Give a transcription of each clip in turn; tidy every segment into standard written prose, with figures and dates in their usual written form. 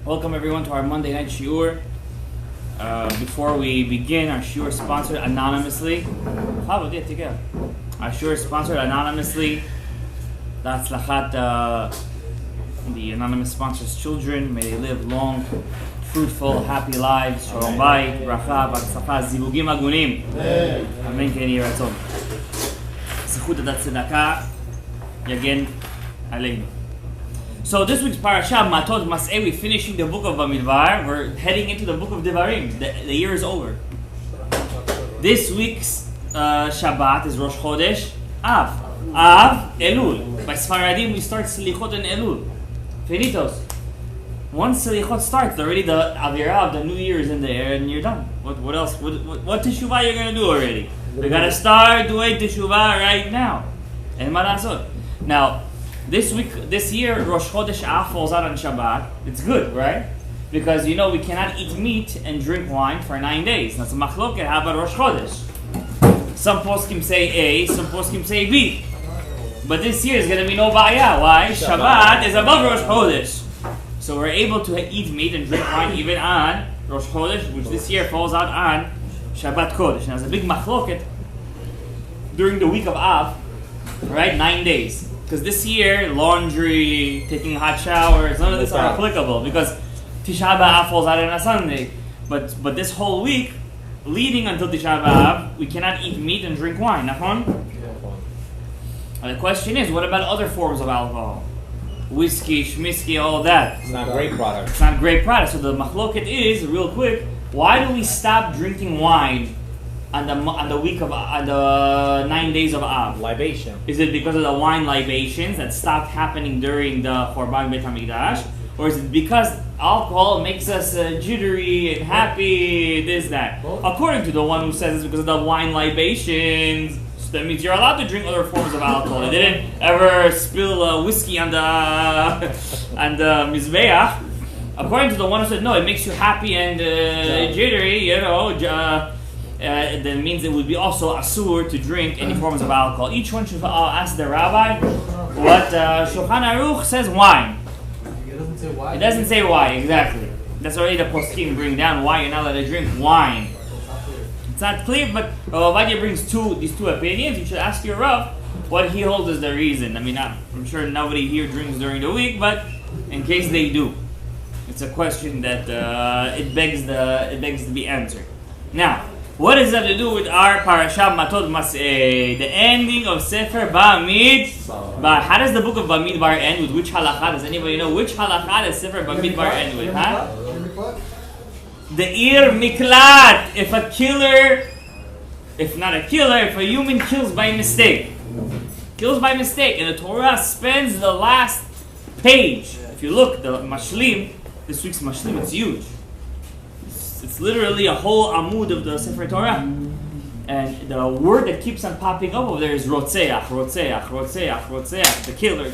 Welcome everyone to our Monday night shiur. Before we begin, our shiur is sponsored anonymously. Our shiur is sponsored anonymously. La'atzlachat the anonymous sponsors' children. May they live long, fruitful, happy lives. Shalom bayit, bracha, v'atzlacha, zivugim agunim. Amen. Ken yeh ratzon. Zechut adat tzedakah yagen aleinu. So this week's parasha, Matot Mas'eh, we're finishing the book of Bamidbar. We're heading into the book of Devarim. The year is over. This week's Shabbat is Rosh Chodesh Av. Av, Elul. By Sfaradim, we start Selichot in Elul. Finitos. Once Selichot starts, already the Avirah of the New Year is in the air and you're done. What else? What Teshuvah you're going to do already? We got to start doing Teshuvah right now. And Malasot. Now, this year, Rosh Chodesh Av falls out on Shabbat. It's good, right? Because we cannot eat meat and drink wine for 9 days. That's a machloket. How about Rosh Chodesh? Some poskim say A, some poskim say B. But this year is going to be no ba'aya. Why? Shabbat is above Rosh Chodesh. So we're able to eat meat and drink wine even on Rosh Chodesh, which this year falls out on Shabbat Kodesh. And there's a big machloket during the week of Av, right? 9 days. Because this year, laundry, taking hot showers, none of this are applicable because Tisha B'Av falls out on a Sunday. But this whole week, leading until Tisha B'Av, we cannot eat meat and drink wine. Nachon? The question is, what about other forms of alcohol? Whiskey, schmisky, all that. It's not a great product. It's not a great product. So the machloket is, real quick, why do we stop drinking wine on the 9 days of Av? Libation. Is it because of the wine libations that stopped happening during the Chorban Beit HaMikdash? Or is it because alcohol makes us jittery and happy, this, that? According to the one who says it's because of the wine libations, so that means you're allowed to drink other forms of alcohol. They didn't ever spill whiskey on the Mizbeach. According to the one who said, no, it makes you happy and jittery, that means it would be also asur to drink any forms of alcohol. Each one should ask the rabbi what Shulchan Aruch says wine. It doesn't say why. It doesn't say why, exactly. That's already the poskim bring down why you're not allowed to drink wine. It's not clear, but Rav Ovadia brings these two opinions. You should ask your Rav what he holds as the reason. I mean, I'm sure nobody here drinks during the week, but in case they do, it's a question that it begs to be answered. Now, what does that have to do with our parasha Matot Mas'eh? The ending of Sefer Bamidbar. How does the book of Bamidbar end? With which halakha? Does anybody know which halakha does Sefer Bamidbar end with? Huh? The Ir Miklat. If a human kills by mistake. And the Torah spends the last page. If you look, the Mashlim, this week's Mashlim, it's huge. It's literally a whole amud of the Sefer Torah. And the word that keeps on popping up over there is Rotzeach. The killer.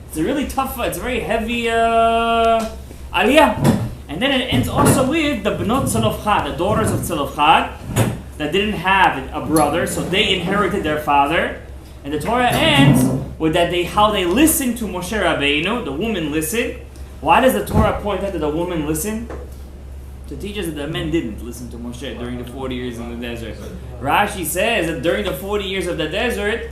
It's a really tough, it's a very heavy aliyah. And then it ends also with the Bnot Tzalofchad, the daughters of Tzalofchad, that didn't have a brother, so they inherited their father. And the Torah ends with how they listened to Moshe Rabbeinu. The woman listened. Why does the Torah point out that the woman listened? To teach us that the men didn't listen to Moshe during the 40 years in the desert. Rashi says that during the 40 years of the desert,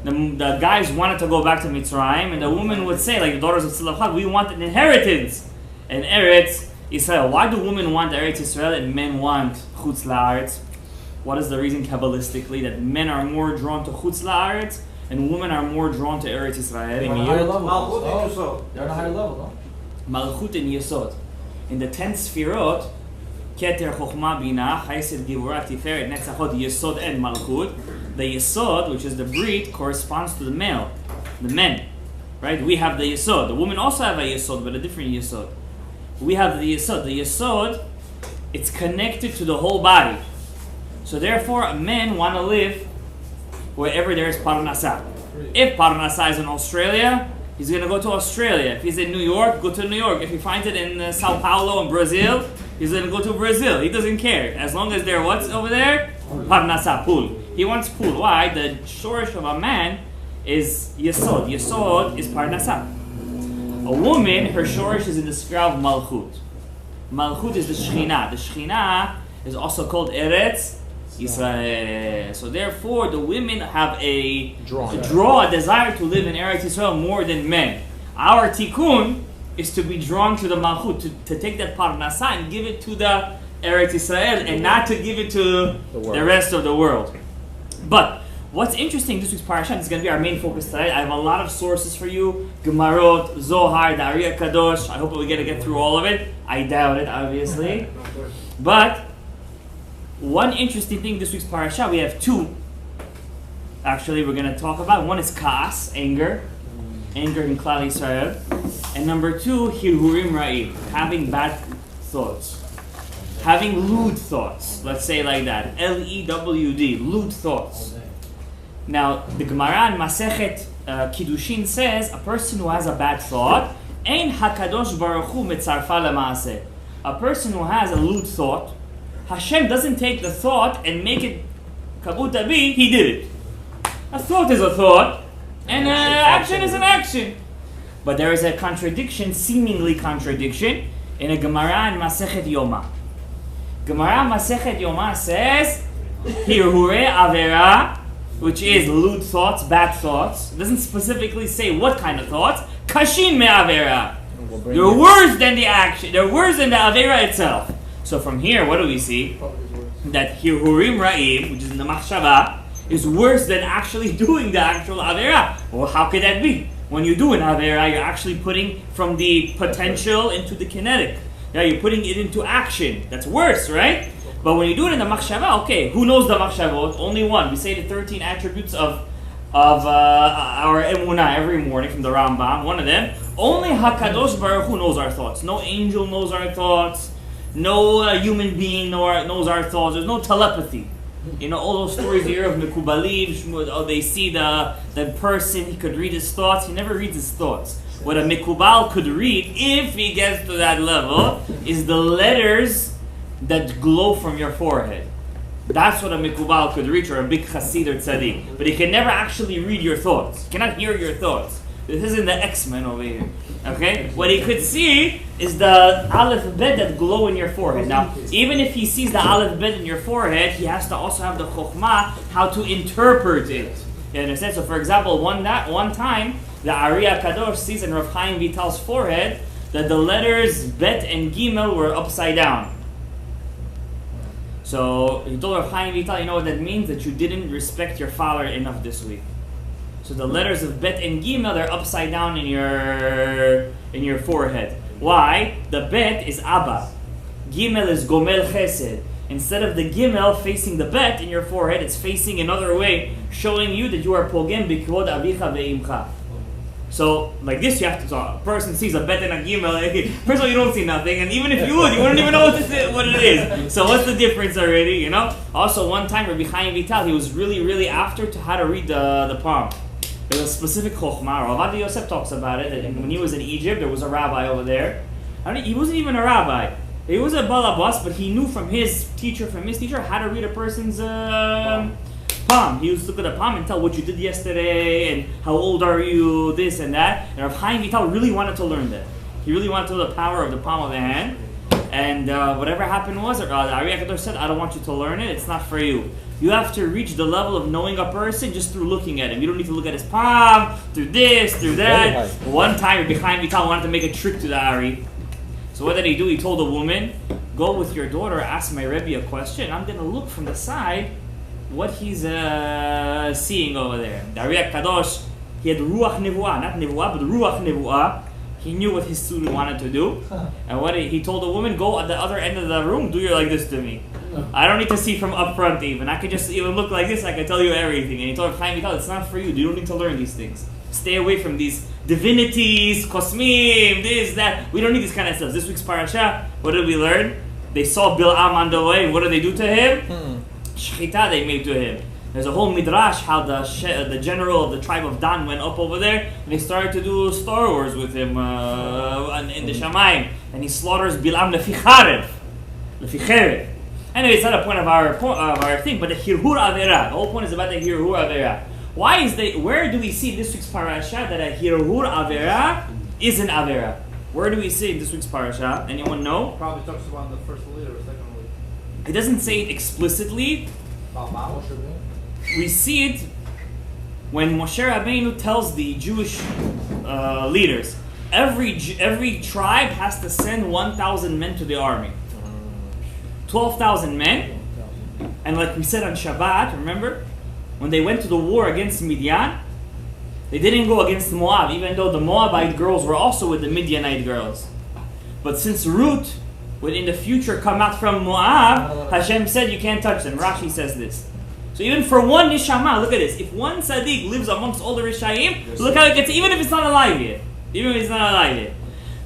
the guys wanted to go back to Mitzrayim, and the woman would say, like the daughters of Tzilachad, we want an inheritance in Eretz Israel. Why do women want Eretz Israel and men want Chutz La'aretz? What is the reason Kabbalistically that men are more drawn to Chutz La'aretz and women are more drawn to Eretz Israel? They're on a higher level. They're on a higher level, no? Malchut and Yesod. In the 10 Sfirot, Keter, Chochmah, Binah, Chesed, Gevurah, Tiferet, Netzachot, Yesod, and Malchut. The Yesod, which is the breed, corresponds to the male, the men. Right? We have the Yesod. The women also have a Yesod, but a different Yesod. We have the Yesod. The Yesod, it's connected to the whole body. So therefore, men want to live wherever there is Parnasah. If Parnasah is in Australia, he's going to go to Australia. If he's in New York, go to New York. If he finds it in Sao Paulo in Brazil, he's going to go to Brazil. He doesn't care. As long as they're what's over there? Parnasah, pool. He wants pool. Why? The shorish of a man is Yesod. Yesod is Parnasah. A woman, her shorish is in the skra of Malchut. Malchut is the Shekhinah. The Shekhinah is also called Eretz Yisrael. So therefore, the women have a desire to live in Eretz Yisrael more than men. Our tikkun is to be drawn to the Malchut, to take that parnasa and give it to the Eretz Yisrael and not to give it to the rest of the world. But what's interesting, this week's parasha is going to be our main focus today. I have a lot of sources for you. Gemarot, Zohar, the Ari Kadosh. I hope we get through all of it. I doubt it, obviously. But one interesting thing this week's parasha, we have two. Actually, we're going to talk about. One is Kaas, anger in Klal Yisrael. And number two, Hirhurim Ra'im, having bad thoughts. Having lewd thoughts. Let's say like that. L-E-W-D, lewd thoughts. Now, the Gemara in Masechet Kiddushin says, a person who has a bad thought, Ein HaKadosh Baruch Hu Mitzarfa Lamaaseh. A person who has a lewd thought, Hashem doesn't take the thought and make it Kabuta Bi, He did it. A thought is a thought, and action is an action. But there is a contradiction, seemingly contradiction, in a Gemara in Masechet Yoma. Gemara Masechet Yoma says, Hirhure Avera, which is lewd thoughts, bad thoughts. It doesn't specifically say what kind of thoughts. Kashin me Avera. They're worse than the action. They're worse than the Avera itself. So from here, what do we see? That Hirhurim Ra'im, which is in the Machshava, is worse than actually doing the actual Avera. Well, how could that be? When you do an Avera, you're actually putting from the potential into the kinetic. Yeah, you're putting it into action. That's worse, right? But when you do it in the Machshava, okay, who knows the Machshavot? Only one. We say the 13 attributes of our Emunah every morning from the Rambam. One of them. Only HaKadosh Baruch Hu knows our thoughts. No angel knows our thoughts. No human being knows our thoughts. There's no telepathy. You know, all those stories you hear of Mekubalim, they see the person, he could read his thoughts. He never reads his thoughts. What a Mekubal could read, if he gets to that level, is the letters that glow from your forehead. That's what a Mekubal could reach, or a big Chassid or Tzaddik. But he can never actually read your thoughts. He cannot hear your thoughts. This isn't the X-Men over here. Okay? What he could see is the Aleph Bet that glow in your forehead. Now, even if he sees the Aleph Bet in your forehead, he has to also have the Chokhmah, how to interpret it. You understand? So for example, one time, the Ari Kadosh sees in Rav Chaim Vital's forehead that the letters Bet and Gimel were upside down. So he told Rav Chaim Vital, you know what that means? That you didn't respect your father enough this week. So the letters of Bet and Gimel, they're upside down in your forehead. Why? The Bet is Abba. Gimel is Gomel Chesed. Instead of the Gimel facing the Bet in your forehead, it's facing another way, showing you that you are Pogem B'Kvod Avicha Ve'imcha. So, like this, you have to talk. A person sees a Bet and a Gimel. First of all, you don't see nothing, and even if you would, you wouldn't even know what it is. So, what's the difference already? You know. Also, one time, Rabbi Chaim Vital, he was really after to how to read the palm. There was a specific chokhmah. Rav Yosef talks about it. That when he was in Egypt, there was a rabbi over there. He wasn't even a rabbi. He was a balabas, but he knew from his teacher, how to read a person's palm. He used to look at the palm and tell what you did yesterday and how old are you, this and that. And Rav Chaim Vital really wanted to learn that. He really wanted to know the power of the palm of the hand. And whatever happened was, the Ari HaKadosh said, I don't want you to learn it, it's not for you. You have to reach the level of knowing a person just through looking at him. You don't need to look at his palm, through this, through that. One time, Rabbi Chaim Vital wanted to make a trick to the Ari. So what did he do? He told the woman, go with your daughter, ask my Rebbe a question. I'm going to look from the side what he's seeing over there. The Ari HaKadosh, he had Ruach Nevuah, not Nevuah, but Ruach Nevuah. He knew what his student wanted to do. And what he told the woman, go at the other end of the room, do your like this to me. I don't need to see from up front even. I could just even look like this, I can tell you everything. And he told her, Chaim Vital, it's not for you. You don't need to learn these things. Stay away from these divinities, kosmim, this, that. We don't need this kind of stuff. This week's parasha, what did we learn? They saw Bil'am on the way, and what did they do to him? Shechita they made to him. There's a whole midrash how the general of the tribe of Dan went up over there and they started to do Star Wars with him in the Shamayim, and he slaughters Bilam lefi cherev. Anyway, it's not a point of our thing, but the hirhur avera. The whole point is about the hirhur avera. Where do we see this week's parasha that a hirhur avera is an Avera. Where do we see it in this week's parasha? Anyone know? Probably talks about the first leader or second leader. It doesn't say it explicitly. We see it when Moshe Rabbeinu tells the Jewish leaders, every tribe has to send 1,000 men to the army. 12,000 men. And like we said on Shabbat, remember? When they went to the war against Midian, they didn't go against Moab, even though the Moabite girls were also with the Midianite girls. But since Ruth would in the future come out from Moab, Hashem said you can't touch them. Rashi says this. So even for one neshama, look at this. If one tzaddik lives amongst all the Rishayim, look how it gets, even if it's not alive yet. Even if it's not alive yet.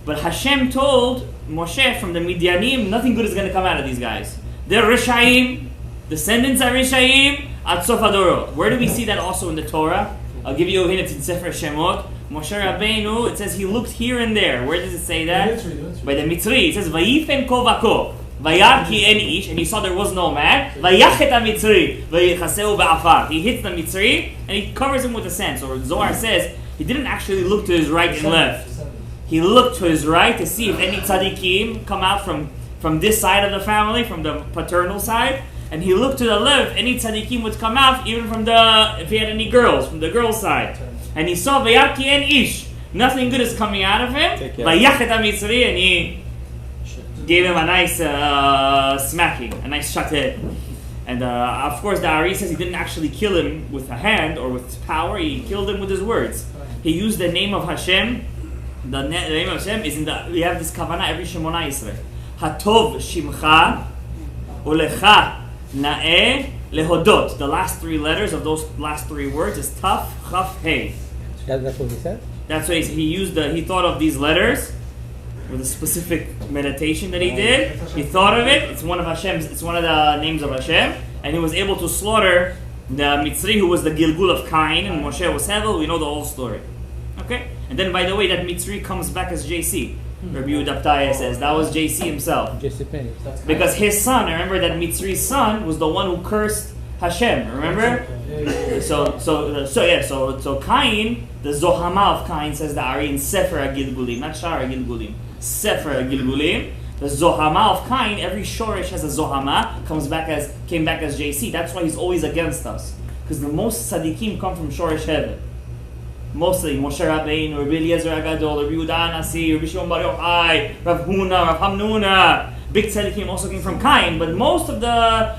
But Hashem told Moshe from the Midianim, nothing good is going to come out of these guys. They're Rishayim, descendants are Rishayim, at Sof Adorot. Where do we see that also in the Torah? I'll give you a hint, it's in Sefer Shemot. Moshe Rabbeinu, it says he looked here and there. Where does it say that? By the Mitzri. It says, Vayifen ko vako. Vayar ki en ish, and he saw there was no man. Vayachet ha-Mitzri. Vayichaseu ba'afar. He hits the Mitzri, and he covers him with the sand. So Zohar says, he didn't actually look to his right and left. He looked to his right to see if any tzaddikim come out from this side of the family, from the paternal side. And he looked to the left, any tzaddikim would come out, even from if he had any girls, from the girls' side. And he saw Vayar ki en ish. Nothing good is coming out of him. Vayachet ha-Mitzri, and he gave him a nice smacking, a nice shatet. And of course the Ari says he didn't actually kill him with a hand or with power, he killed him with his words. He used the name of Hashem. The name of Hashem is we have this kavanah every Shemona Yisrael. Hatov shimcha ulecha na'eh lehodot. The last three letters of those last three words is taf, chaf, hey. That's what he said? That's what he thought of these letters with a specific meditation that he did. He thought of it. It's one of the names of Hashem, and he was able to slaughter the Mitzri, who was the Gilgul of Cain, and Moshe was Hevel. We know the whole story. Okay? And then, by the way, that Mitzri comes back as JC. Rabbi Yehuda Ptaya says that was JC himself. Because his son, remember that Mitzri's son was the one who cursed Hashem. Remember? So Cain, the Zohama of Cain, says the Ari in Sefer HaGilgulim, not Shar HaGilgulim. Sefer HaGilgulim. The Zohama of Cain, every Shoresh has a Zohama, came back as JC. That's why he's always against us. Because the most tzaddikim come from Shoresh Heaven. Mostly Moshe Rabbeinu, Rabbi Eliezer Agadol, Rabbi Yehuda Anasi, Rabbi Shimon Bar Yochai, Rav Huna, Rav Hamnuna. Big tzaddikim also came from Cain, but most of the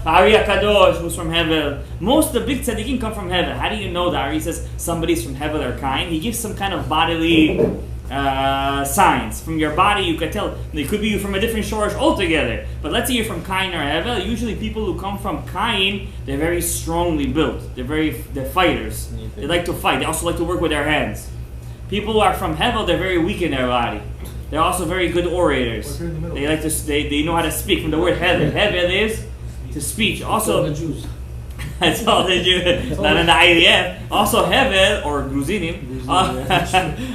Ari HaKadosh was from Hevel. Most of the big tzaddikim come from Hevel. How do you know that Ari says somebody's from Hevel or Cain? He gives some kind of bodily signs. From your body you could tell. It could be from a different shorish altogether. But let's say you're from Cain or Hevel. Usually people who come from Cain, they're very strongly built. They're fighters. They like to fight. They also like to work with their hands. People who are from Hevel, they're very weak in their body. They're also very good orators. They like to. They know how to speak. From the word Hevel. Hevel is to speech. Also, the Jews. That's all the Jews. Not in the IDF. Also Hevel or Gruzinim.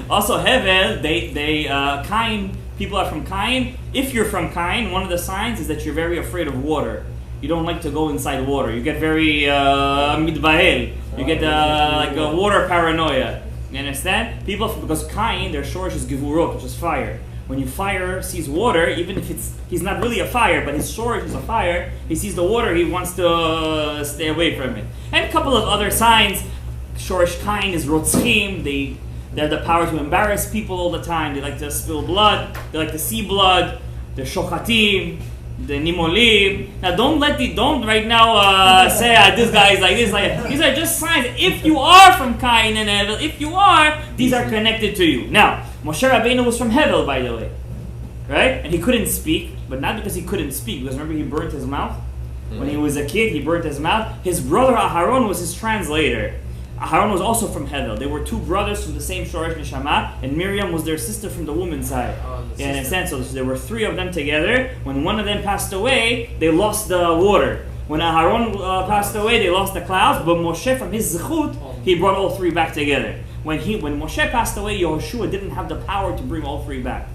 Also Hevel. They Cain. People are from Cain. If you're from Cain, one of the signs is that you're very afraid of water. You don't like to go inside water. You get very midbahel. You get like a water paranoia. You understand? People, because Cain, their shorish is gevurot, which is fire. When fire sees water, even if he's not really a fire, but his shorish is a fire, he sees the water, he wants to stay away from it. And a couple of other signs. Shorish Cain is rotzchim. They have the power to embarrass people all the time. They like to spill blood. They like to see blood. They're shochatim. The nimolim. Now don't right now say this guy is like this. Like these are just signs. If you are from Cain and Hevel, if you are, these are connected to you. Now Moshe Rabbeinu was from Hevel, by the way, right? And he couldn't speak, but not because he couldn't speak. Because remember he burnt his mouth when he was a kid. He burnt his mouth. His brother Aharon was his translator. Aharon was also from Hevel. They were two brothers from the same Shoresh Neshama, and Miriam was their sister from the woman's side. In a sense, so there were three of them together. When one of them passed away, they lost the water. When Aharon passed away, they lost the clouds. But Moshe, from his zechut, he brought all three back together. When Moshe passed away, Yehoshua didn't have the power to bring all three back.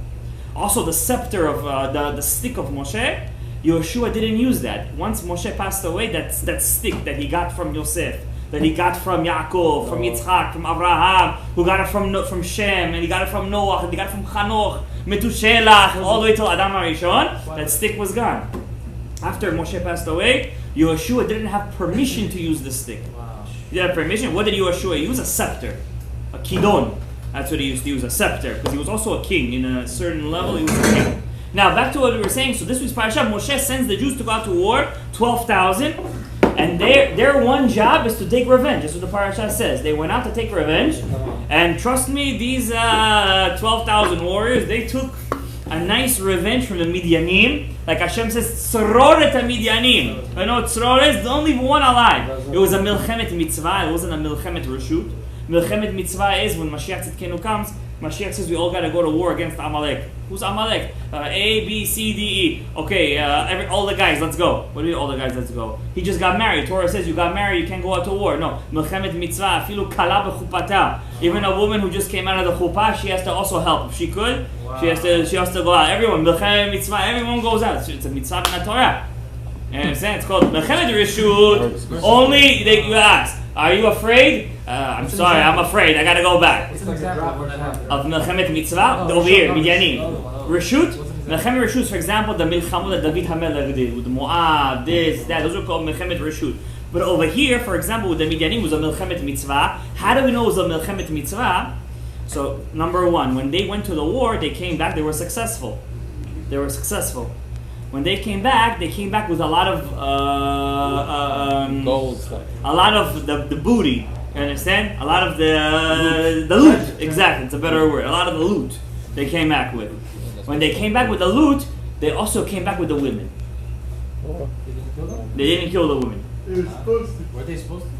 Also, the scepter of the stick of Moshe, Yehoshua didn't use that. Once Moshe passed away, that stick that he got from Yosef, that he got from Yaakov, from Yitzchak, from Abraham, who got it from Shem, and he got it from Noach, and he got it from Chanoch, Metushelach, all the way till Adam HaRishon. That stick was gone. After Moshe passed away, Yehoshua didn't have permission to use the stick. He didn't have permission. What did Yehoshua use? A scepter, a kidon. That's what he used to use, a scepter, because he was also a king. In a certain level, he was a king. Now, back to what we were saying. So this week's parasha, Moshe sends the Jews to go out to war, 12,000. And their one job is to take revenge. That's what the parasha says. They went out to take revenge. And trust me, these 12,000 warriors, they took a nice revenge from the Midianim. Like Hashem says, Tzroret HaMidianim. I know Tzroret is the only one alive. It was a Milchemet Mitzvah. It wasn't a Milchemet Reshut. Milchemet Mitzvah is when Mashiach Tzidkenu comes, Mashiach says we all got to go to war against Amalek. Who's Amalek? A, B, C, D, E. Okay, all the guys, let's go. What do you mean all the guys, let's go? He just got married. Torah says you got married, you can't go out to war. No. Milchemet Mitzvah, afilu kala b'chupata. Even a woman who just came out of the chuppah, she has to also help. If she could, wow. she has to go out. Everyone, Milchemet Mitzvah, everyone goes out. It's a mitzvah in the Torah. You understand? It's called Milchemet Reshut. Only, you ask, are you afraid? I'm sorry, I'm afraid. I gotta go back. What's an example of Milchemet Mitzvah? Over here, Midyanim. Reshut? Milchemet Reshut, for example, the Milchamot that David HaMelech did, with the Moab, this, that, those are called Milchemet Reshut. But over here, for example, with the Midyanim, was a Milchemet Mitzvah. How do we know it was a Milchemet Mitzvah? So, number one, when they went to the war, they came back, they were successful. When they came back with a lot of gold stuff. A lot of the booty. You understand? A lot of the loot. Exactly, it's a better word. A lot of the loot they came back with. When they came back with the loot, they also came back with the women. They didn't kill the women. Were they supposed to?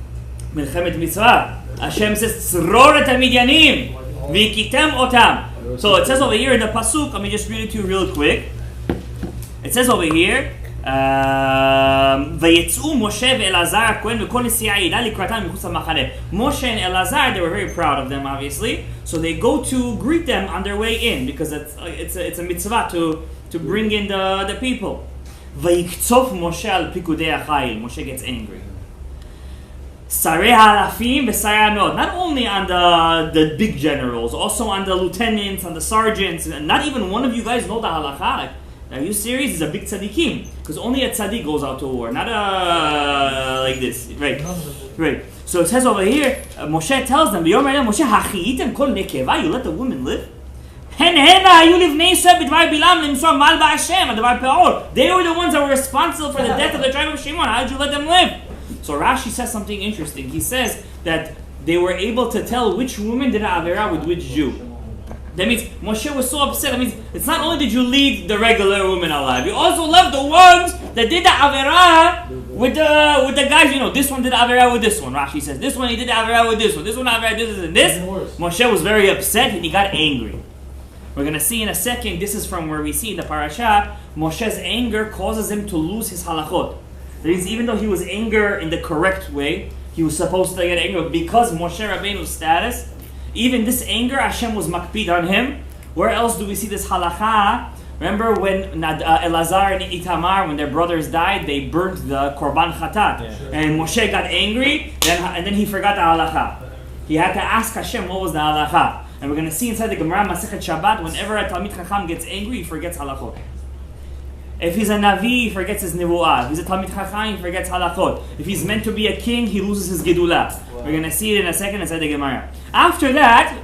Milchemet Mitzvah. Hashem says, Tzroret HaMidyanim, V'yikitem otam. So it says over here in the pasuk. Let me just read it to you real quick. It says over here, ויצאו משה ואלעזר הכהן וכל נשיאי העדה לקראתם מחוץ למחנה. Moshe and Elazar, they were very proud of them, obviously. So they go to greet them on their way in, because it's a mitzvah to bring in the people. ויקצוף משה על פיקודי החיל. Moshe gets angry. שרי האלפים ושרי המאות. Not only on the big generals, also on the lieutenants, on the sergeants. Not even one of you guys know the halakha. Are you serious? It's a big tzaddikim. Because only a tzaddik goes out to war, not like this. Right. So it says over here, Moshe tells them, Moshe, hachiyitem kol nekeva, you let the women live? They were the ones that were responsible for the death of the tribe of Shimon. How did you let them live? So Rashi says something interesting. He says that they were able to tell which woman did Avera with which Jew. That means Moshe was so upset. That means it's not only did you leave the regular women alive, you also left the ones that did the Avera with the guys. You know, this one did the Avera with this one. Rashi says this one he did the Avera with this one. This one Avera this and this. Moshe was very upset and he got angry. We're going to see in a second. This is from where we see in the parasha. Moshe's anger causes him to lose his halachot. That means even though he was angry in the correct way, he was supposed to get angry because Moshe Rabbeinu's status. Even this anger, Hashem was makpid on him. Where else do we see this halacha? Remember when Elazar and Itamar, when their brothers died, they burnt the korban chatat. And Moshe got angry, and then he forgot the halacha. He had to ask Hashem what was the halacha. And we're going to see inside the Gemara Masechet Shabbat, whenever a Talmid Chacham gets angry, he forgets halachot. If he's a Navi, he forgets his Nevu'ah. If he's a Talmid Chacham, he forgets halachot. If he's meant to be a king, he loses his Gedulah. We're going to see it in a second inside the Gemara. After that,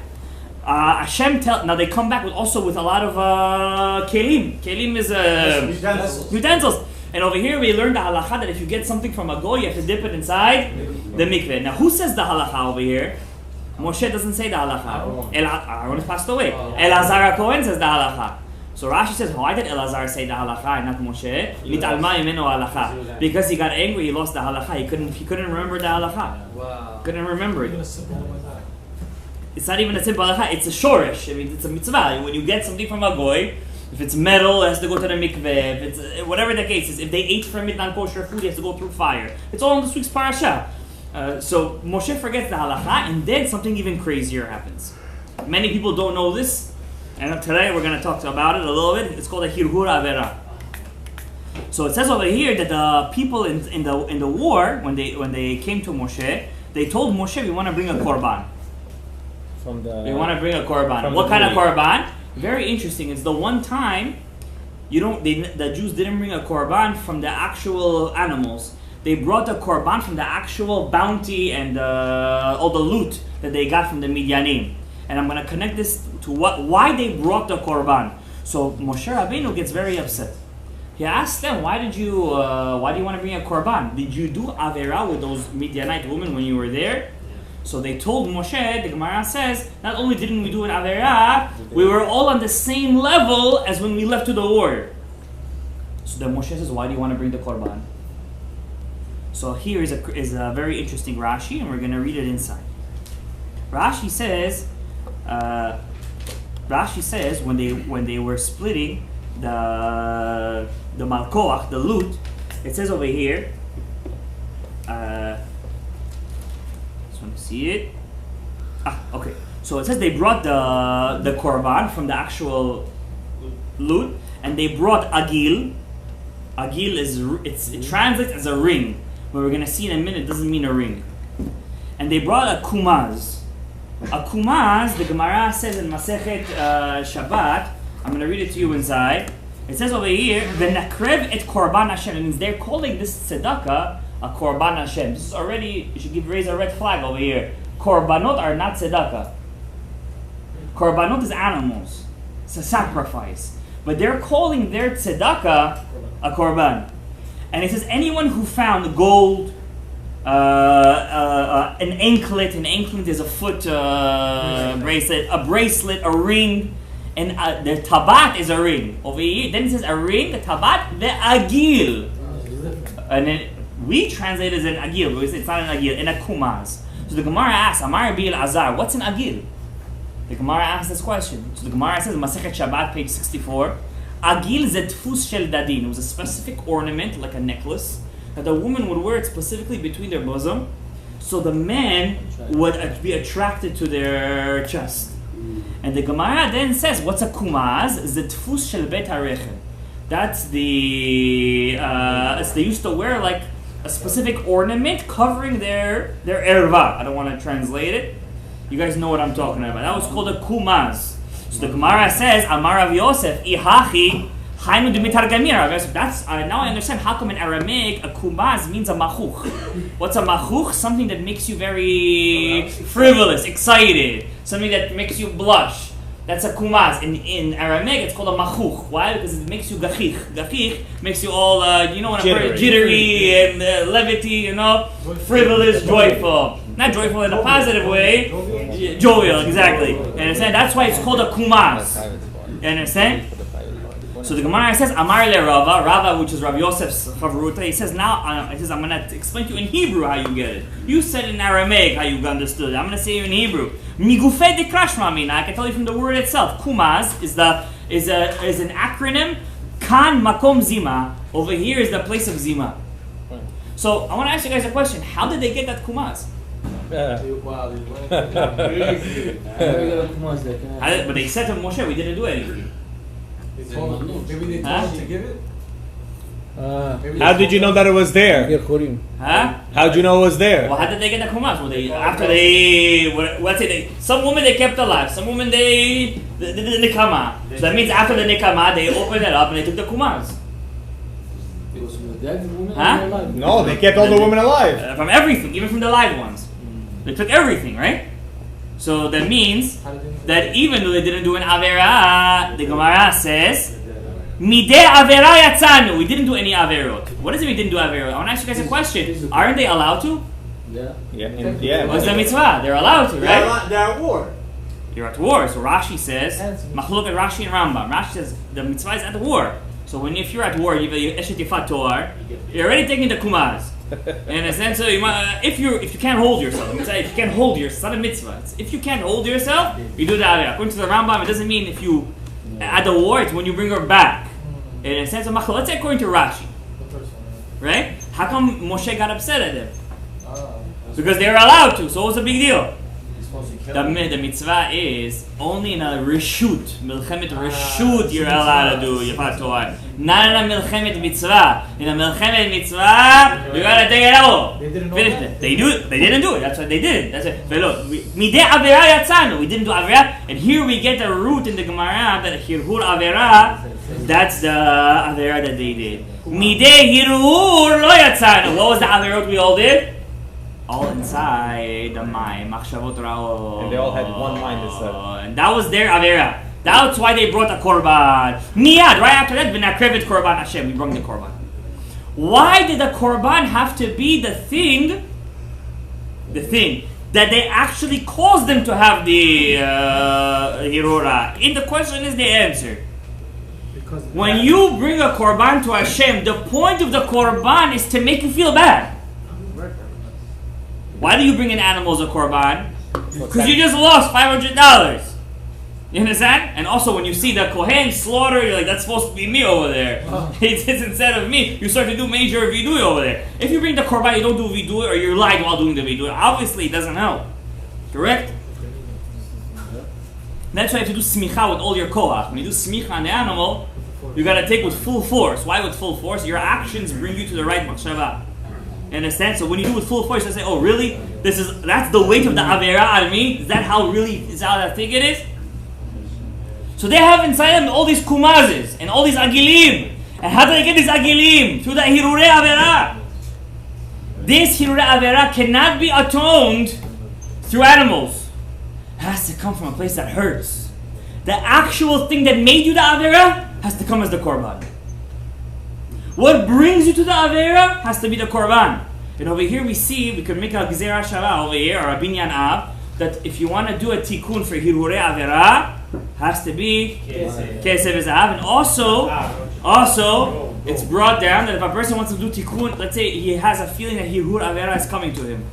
Hashem now they come back with a lot of kelim. Kelim is utensils. And over here we learned the halacha that if you get something from a goy, you have to dip it inside the mikveh. Now who says the halacha over here? Moshe doesn't say the halacha. Aaron has passed away. Elazar HaKohen says the halacha. So Rashi says, why did Elazar say the halacha and not Moshe? Mitalma imenu halacha. Because he got angry, he lost the halacha. He couldn't remember the halacha. Wow. Couldn't remember it. It's not even a simple halacha, it's a shorish. I mean, it's a mitzvah. When you get something from a goy, if it's metal, it has to go to the mikveh. If it's whatever the case is, if they ate from it non-kosher food, it has to go through fire. It's all in this week's parasha. So Moshe forgets the halacha, and then something even crazier happens. Many people don't know this, and today we're going to talk about it a little bit. It's called a hirhur avera. So it says over here that the people in the war, when they came to Moshe, They told Moshe, we want to bring a korban. From the. We want to bring a korban. From What the kind of movie. korban? Very interesting. It's the one time the Jews didn't bring a korban from the actual animals. They brought a korban from the actual bounty and all the loot that they got from the Midyanim. And I'm going to connect this to why they brought the korban. So Moshe Rabbeinu gets very upset. He asked them, why do you want to bring a korban? Did you do avera with those Midianite women when you were there? So they told Moshe, the Gemara says, not only didn't we do an avera, we were all on the same level as when we left to the war. So then Moshe says, why do you want to bring the korban? So here is a very interesting Rashi, and we're going to read it inside. Rashi says when they were splitting the malkoach, the loot, it says over here. Just want to see it. Okay. So it says they brought the korban from the actual loot, and they brought agil. Agil it translates as a ring, but we're gonna see in a minute it doesn't mean a ring. And they brought a kumaz. A kumaz, the Gemara says in Masechet Shabbat. I'm gonna read it to you inside. It says over here, "V'nakrev et korban Hashem." It means they're calling this tzedakah a korban Hashem. This is already, you should raise a red flag over here. Korbanot are not tzedakah. Korbanot is animals. It's a sacrifice. But they're calling their tzedakah a korban. And it says anyone who found gold, an anklet is a foot bracelet, a bracelet, a ring, and the tabat is a ring. Over here, then it says a ring, the tabat, the agil. And then we translate it as an agil, but it's not an agil, in a kumaz. So the Gemara asks, Amar Bil Azar, what's an agil? The Gemara asks this question. So the Gemara says, Masechet Shabbat, page 64, agil zetfus shel dadin. It was a specific ornament, like a necklace, that the woman would wear it specifically between their bosom, so the man would be attracted to their chest. And the Gemara then says, what's a kumaz? Zetfus shel bet harechel. That's they used to wear like a specific ornament covering their erva. I don't want to translate it. You guys know what I'm talking about. That was called a kumaz. So the Gemara says, Amar Rav Yosef, Ihachi, Hainu Dimitar Gamir. That's now I understand how come in Aramaic a kumaz means a machuch. What's a machuch? Something that makes you very frivolous, excited, something that makes you blush. That's a kumaz. In Aramaic, it's called a machuch. Why? Because it makes you gachich. Gachich makes you all, jittery and levity, frivolous, joyful. Not joyful in a positive way. Jovial, exactly. You understand? That's why it's called a kumaz. You understand? So the Gemara says, Amar le Rava, which is Rav Yosef's Chavruta, he says, I'm going to explain to you in Hebrew how you get it. You said in Aramaic how you understood it. I'm going to say you in Hebrew. Migufei de krashma mina. I can tell you from the word itself. Kumaz is an acronym. Kan makom zima. Over here is the place of zima. So I want to ask you guys a question. How did they get that kumaz? But they said to Moshe, we didn't do anything. Maybe they told him to give it? How did you know that it was there? Huh? How did you know it was there? Well, how did they get the kumaz? Some women they kept alive. Some women they did the nikama. So that means after the nikama, they opened it up and they took the kumaz. It was from the dead woman? Huh? No, they kept all the women alive. From everything, even from the live ones. They took everything, right? So that means that even though they didn't do an avera, the Gemara says, Mideh avera yatzanu. We didn't do any averot. What does it mean we didn't do averot? I want to ask you guys a question. Aren't they allowed to? Yeah. What's the mitzvah? They're allowed to, right? They're at war. You're at war. So Rashi says, Machlok at Rashi and Rambam. Rashi says the mitzvah is at war. So if you're at war, you have eshet yifat toar, you're already taking the kumaz. In a sense, so if you can't hold yourself, if you can't hold yourself, it's not a mitzvah. If you can't hold yourself, you do the avera. According to the Rambam, it doesn't mean if you at the war. It's when you bring her back. In a sense of machlok. Let's say according to Rashi, right? How come Moshe got upset at them? Because they were allowed to. So what's the big deal? He's supposed to The mitzvah is only in a reshut, milchemet reshut, you're allowed to do yifat Torah. Not in a milchemet mitzvah. In a milchemet mitzvah, you gotta take it out. Finish it. They didn't do it. That's what they did. That's it. But look, midei avera yatzanu. We didn't do avera, and here we get the root in the Gemara that hirhur avera. That's the avera that they did. Midei hirhur lo yatzanu. What was the avera we all did? All inside the mayim, machshavot ra'ot. And they all had one line that said. And that was their avera. That's why they brought a korban. Miyad, right after that, v'nakrevet korban Hashem. We brought the korban. Why did the korban have to be the thing that they actually caused them to have the hirura? And the question is the answer. When you bring a korban to Hashem, the point of the korban is to make you feel bad. Why do you bring in animals a korban? Because you just lost $500. You understand? And also when you see the Kohen slaughter, you're like, that's supposed to be me over there. It's instead of me. You start to do major vidui over there. If you bring the korban, you don't do vidui, or you're lying while doing the vidui. Obviously, it doesn't help. Correct? That's why you have to do smicha with all your koach. When you do smicha on the animal, you gotta take with full force. Why with full force? Your actions bring you to the right machshava. You understand? So when you do with full force, you say, "Oh, really? That's the weight of the avera on me. Is that how I think it is?" So they have inside them all these kumazes and all these agilim. And how do they get these agilim? Through the hirurei avera. This hirurei avera cannot be atoned through animals. It has to come from a place that hurts. The actual thing that made you the avera has to come as the korban. What brings you to the avera has to be the korban. And over here we can make a gzera shava over here, or a binyan av, that if you want to do a tikkun for hirurei avera, has to be kesef v'zahav. And also, it's brought down that if a person wants to do tikkun, let's say he has a feeling that hirur avera is coming to him.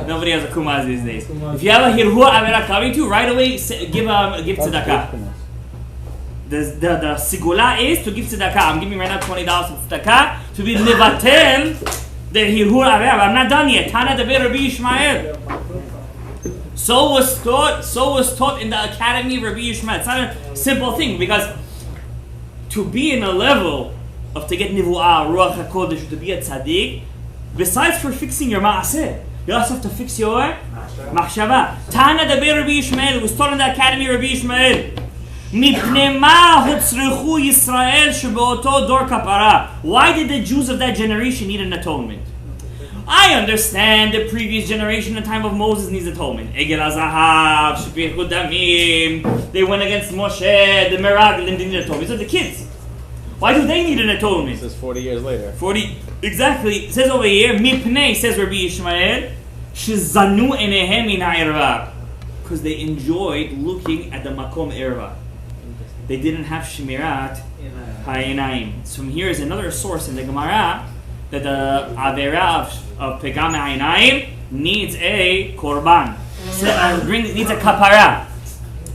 Nobody has a kumaz these days. If you have a hirur avera coming to you, right away give tzedakah. The sigula is to give tzedakah. I'm giving right now $20 for tzedakah to be levatel the hirur avera. I'm not done yet. Tana deber Rabbi Yishmael. So was taught in the academy of Rabbi Yishmael. It's not a simple thing, because to be in a level of to get nivu'ah, ruach hakodesh, to be a tzaddik, besides for fixing your ma'aseh, you also have to fix your machshava. Tana deber Rabbi Yishmael was taught in the academy of Rabbi Yishmael. Why did the Jews of that generation need an atonement? I understand the previous generation, the time of Moses, needs atonement. Egel HaZahav, Shpichut Damim, they went against Moshe, the Meraglim didn't need atonement. So the kids, why do they need an atonement? This is 40 years later. 40, exactly. It says over here, Mipnei, says Rabbi Yishmael, Shizanu Enehem min ha'irva, because they enjoyed looking at the Makom Erva. They didn't have Shemirat Ha'inayim. So from here is another source in the Gemara that the Avera of Pegam Ha'inayim needs a Korban. Needs a Kapara.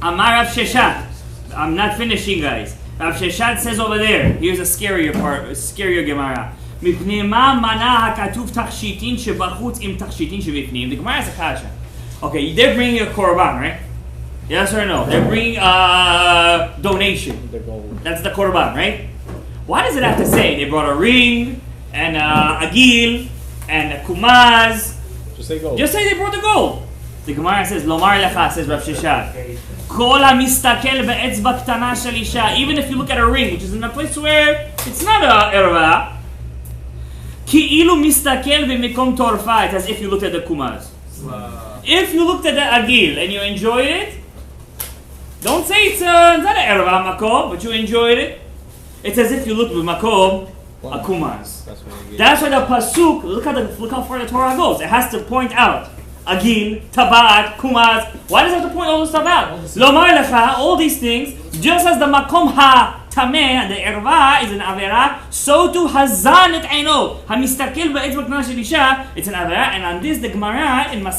Amar Rav Sheshat. I'm not finishing, guys. Rav Sheshat says over there, here's a scarier part, a scarier Gemara. מפני מה מנע הכתוב תכשיטין שבחוץ עם תכשיטין שבפנים? The Gemara is a kasha. Okay, they're bringing a korban, right? Yes or no? They're bringing a donation. That's the korban, right? Why does it have to say they brought a ring and a gil and a kumaz? Just say gold. Just say they brought the gold. The Gemara says, Lomar lecha, says Rav Sheshat. Kol hamistakel be'etzba ktana shel isha. Even if you look at a ring, which is in a place where it's not a erva, ki'ilu mistakel be'mekom torfa. It's as if you looked at the kumaz. If you looked at the agil and you enjoyed it, don't say it's not an erva makom, but you enjoyed it. It's as if you looked with makom, a kumaz. That's why the pasuk, look how far the Torah goes. It has to point out agil, tabat, kumaz. Why does it have to point all this stuff out? Lomar lecha, all these things, just as the makom ha-tameh, the erva is an avera, so too hazan et eino, hamistakel be'etzba ktana shel isha, it's an avera. And on this, the Gemara in the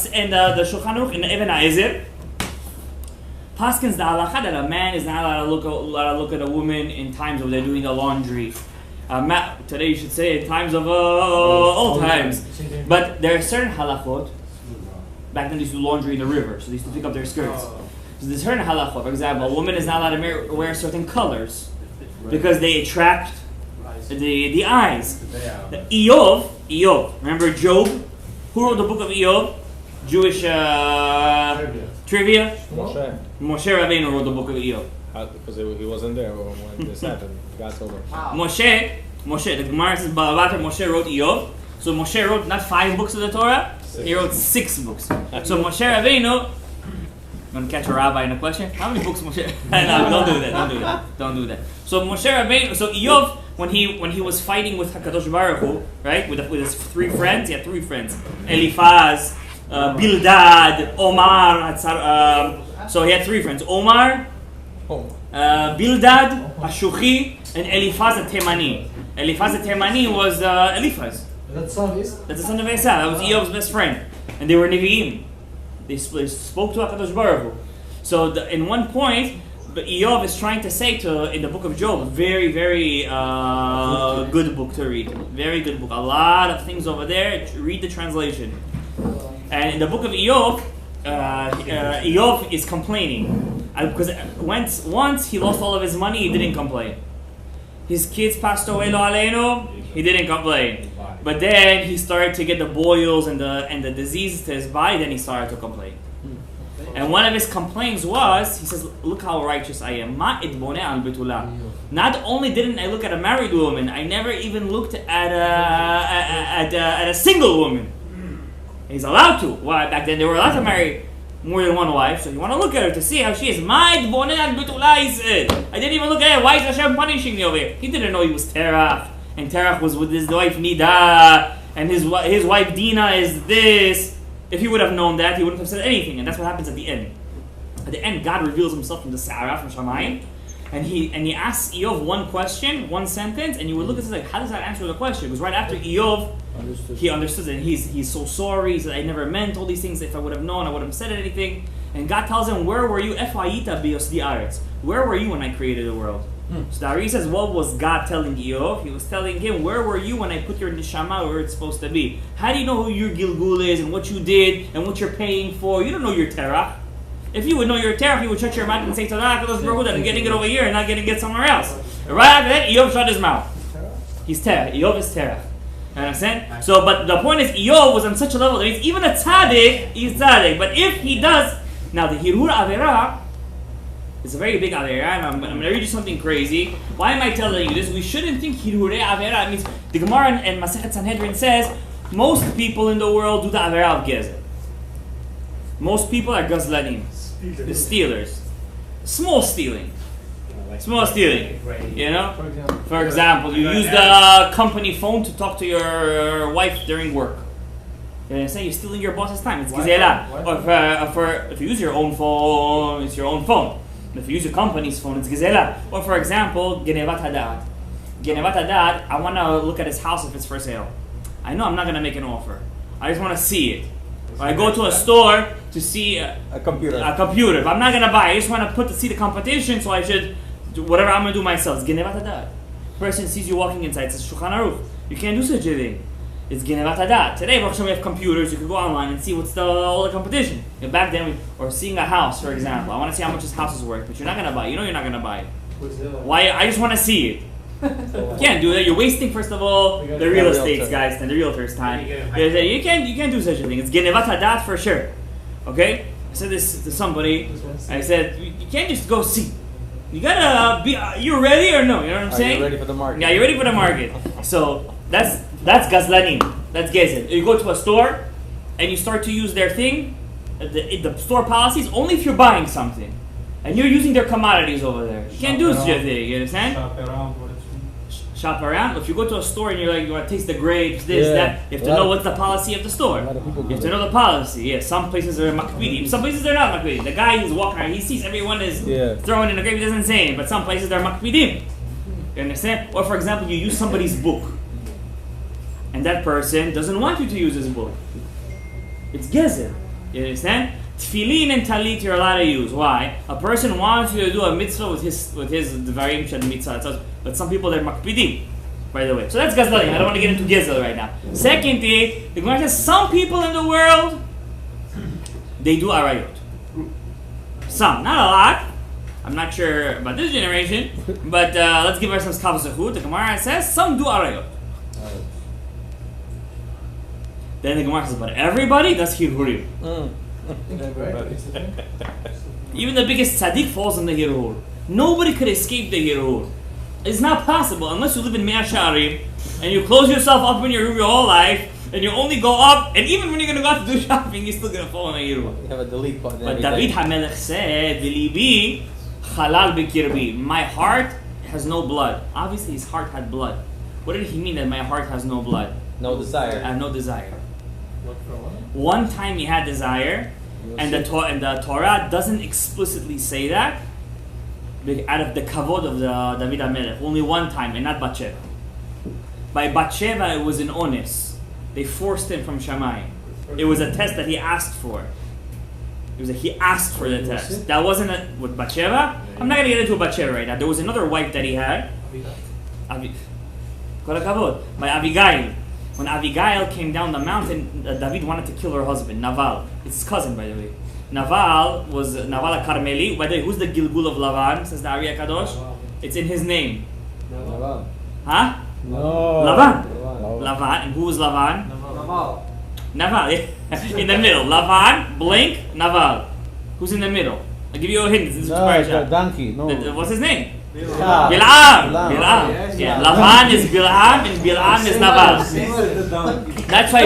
Shulchan Aruch in the Even HaEzer paskins the halacha that a man is not allowed to look at a woman in times when they're doing the laundry. Today you should say in times of old times. But there are certain halachot Back then they used to do laundry in the river, so they used to pick up their skirts. So the certain halacha, for example, a woman is not allowed to wear certain colors because they attract the eyes. Eov, remember Job? Who wrote the book of Eov? Jewish trivia? Moshe Rabbeinu wrote the book of Eov. Because he wasn't there when this happened. God told him. Moshe, the Gemara says, Moshe wrote Eov. So Moshe wrote not 5 books of the Torah, he wrote 6 books. So Moshe Rabbeinu, I'm going to catch a rabbi in a question. How many books Moshe? No, don't do that. So Moshe Rabbeinu, so Eov, when he was fighting with HaKadosh Baruch Hu, right, with his 3 friends, he had 3 friends, Eliphaz, Bildad, Omar, so he had 3 friends, Omar, Bildad, Hashuchi, and Eliphaz Temani. Eliphaz Temani was Eliphaz. That's the son of Esau. That was Eov's best friend. And they were Nevi'im. They spoke to HaKadosh Baruch Hu. So in one point, Eov is trying to say in the book of Job, very, very good book to read. Very good book. A lot of things over there. Read the translation. And in the book of Eov, Eov is complaining. Because once he lost all of his money, he didn't complain. His kids passed away, lo aleinu, he didn't complain. But then he started to get the boils and the diseases to his body, then he started to complain. And one of his complaints was, he says, look how righteous I am. Ma idbone al betula. Not only didn't I look at a married woman, I never even looked at a single woman. He's allowed to. Why? Back then they were allowed to marry more than one wife, so you want to look at her to see how she is. Ma idbone al betula, he said. I didn't even look at her. Why is Hashem punishing me over here? He didn't know he was Terach. And Terach was with his wife Nida, and his wife Dina is this. If he would have known that, he wouldn't have said anything. And that's what happens at the end. At the end, God reveals himself from the Sa'ara, from Shamayim, and he asks Eov one question, one sentence, and you would look at it like, how does that answer the question? Because right after Eov, he understood it, and he's so sorry. He said, I never meant all these things. If I would have known, I wouldn't have said anything. And God tells him, where were you? Where were you when I created the world? So the Ari says, what was God telling Eov? He was telling him, where were you when I put your neshama where it's supposed to be? How do you know who your Gilgul is and what you did and what you're paying for? You don't know your terach. If you would know your terach, you would shut your mouth and say, Todah HaKadosh Baruch Hu, that I'm getting it over here and not getting it somewhere else. And right after that, Eov shut his mouth. He's terach. Eov is terach. You understand? So, but the point is, Eov was on such a level that means even a tzaddik, he's tzaddik. But if he does, now the Hirur Averah, it's a very big Avera, and I'm going to read you something crazy. Why am I telling you this? We shouldn't think Hirurei Avera. It means the Gemara and Masechet Sanhedrin says most people in the world do the Avera of Gezer. Most people are Gazlanim, the stealers. Small stealing. Small stealing. You know? For example, you use the company phone to talk to your wife during work. You understand? You're stealing your boss's time. It's Gezerah. Or if you use your own phone, it's your own phone. If you use your company's phone, it's Gezela. Or for example, Genevat Hadad. Genevat Hadad, I want to look at his house if it's for sale. I know I'm not going to make an offer. I just want to see it. Or I go to a store to see a computer. If I'm not going to buy, I just want to see the competition, so I should do whatever I'm going to do myself. It's Genevat Hadad. Person sees you walking inside, it's Shulchan Aruch. You can't do such a thing. It's Genevat Hadad. Today, we have computers. You can go online and see what's all the competition. And back then, or seeing a house, for example. I want to see how much this house is worth, but you're not going to buy it. You know you're not going to buy it. Why? I just want to see it. You can't do that. You're wasting, first of all, the real estate guys and the realtor's time. You can't do such a thing. It's Genevat Hadad for sure. Okay? I said this to somebody. I said, you can't just go see. You gotta be. You ready or no? You know what I'm saying? You're ready for the market. Yeah, you're ready for the market. So that's Gazlanim. That's Gezer. You go to a store and you start to use their thing, the store policies, only if you're buying something. And you're using their commodities over there. You can't do such a thing, you understand? Shop around. If you go to a store and you're like, you want to taste the grapes, that, you have to know what's the policy of the store. You have to know the policy. Yeah, some places are makpidi, some places they're not makpidi. The guy who's walking around, he sees everyone is throwing in a grape, he doesn't say it. But some places they're makpidim. You understand? Or for example, you use somebody's book. And that person doesn't want you to use his book. It's gezer. You understand? Tefillin and talit you're allowed to use. Why? A person wants you to do a mitzvah with his dvarim shel mitzvah. But some people they're makpidim, by the way. So that's gazlalim. I don't want to get into gezer right now. Second thing, the Gemara says some people in the world they do arayot. Some, not a lot. I'm not sure about this generation, but let's give ourselves kavod zechut. The Gemara says some do arayot. Then the Gemara says, but everybody does hirhurim. Even the biggest tzaddik falls in the hirhur. Nobody could escape the hirhur. It's not possible unless you live in Mea Sha'arim and you close yourself up in your room your whole life and you only go up, and even when you're going to go out to do shopping, you're still going to fall in the hirhur. You have a delete button. But David HaMelech said, V'libi chalal b'kirbi. My heart has no blood. Obviously his heart had blood. What did he mean that my heart has no blood? No desire. I have no desire. One time he had desire, and the Torah doesn't explicitly say that out of the kavod of the David HaMelech. Only one time, and not Batsheva. By Batsheva, it was an ones. They forced him from Shammai. It was a test that he asked for. He asked for the test. That wasn't with Batsheva. I'm not going to get into Batsheva right now. There was another wife that he had. Kol hakavod. By Abigail. When Abigail came down the mountain, David wanted to kill her husband, Naval. It's his cousin, by the way. Naval was Naval Karmeli. By the way, who's the Gilgul of Lavan? Says the Ari Kadosh. It's in his name. Lavan. Huh? No. Lavan. Lavan. And who was Lavan? Naval. In the middle. Lavan, blink, Naval. Who's in the middle? I'll give you a hint. This is No, donkey. No. What's his name? Bilam. Bilam. Yeah. Lavan is Bilam and Bilam is Naval. That's why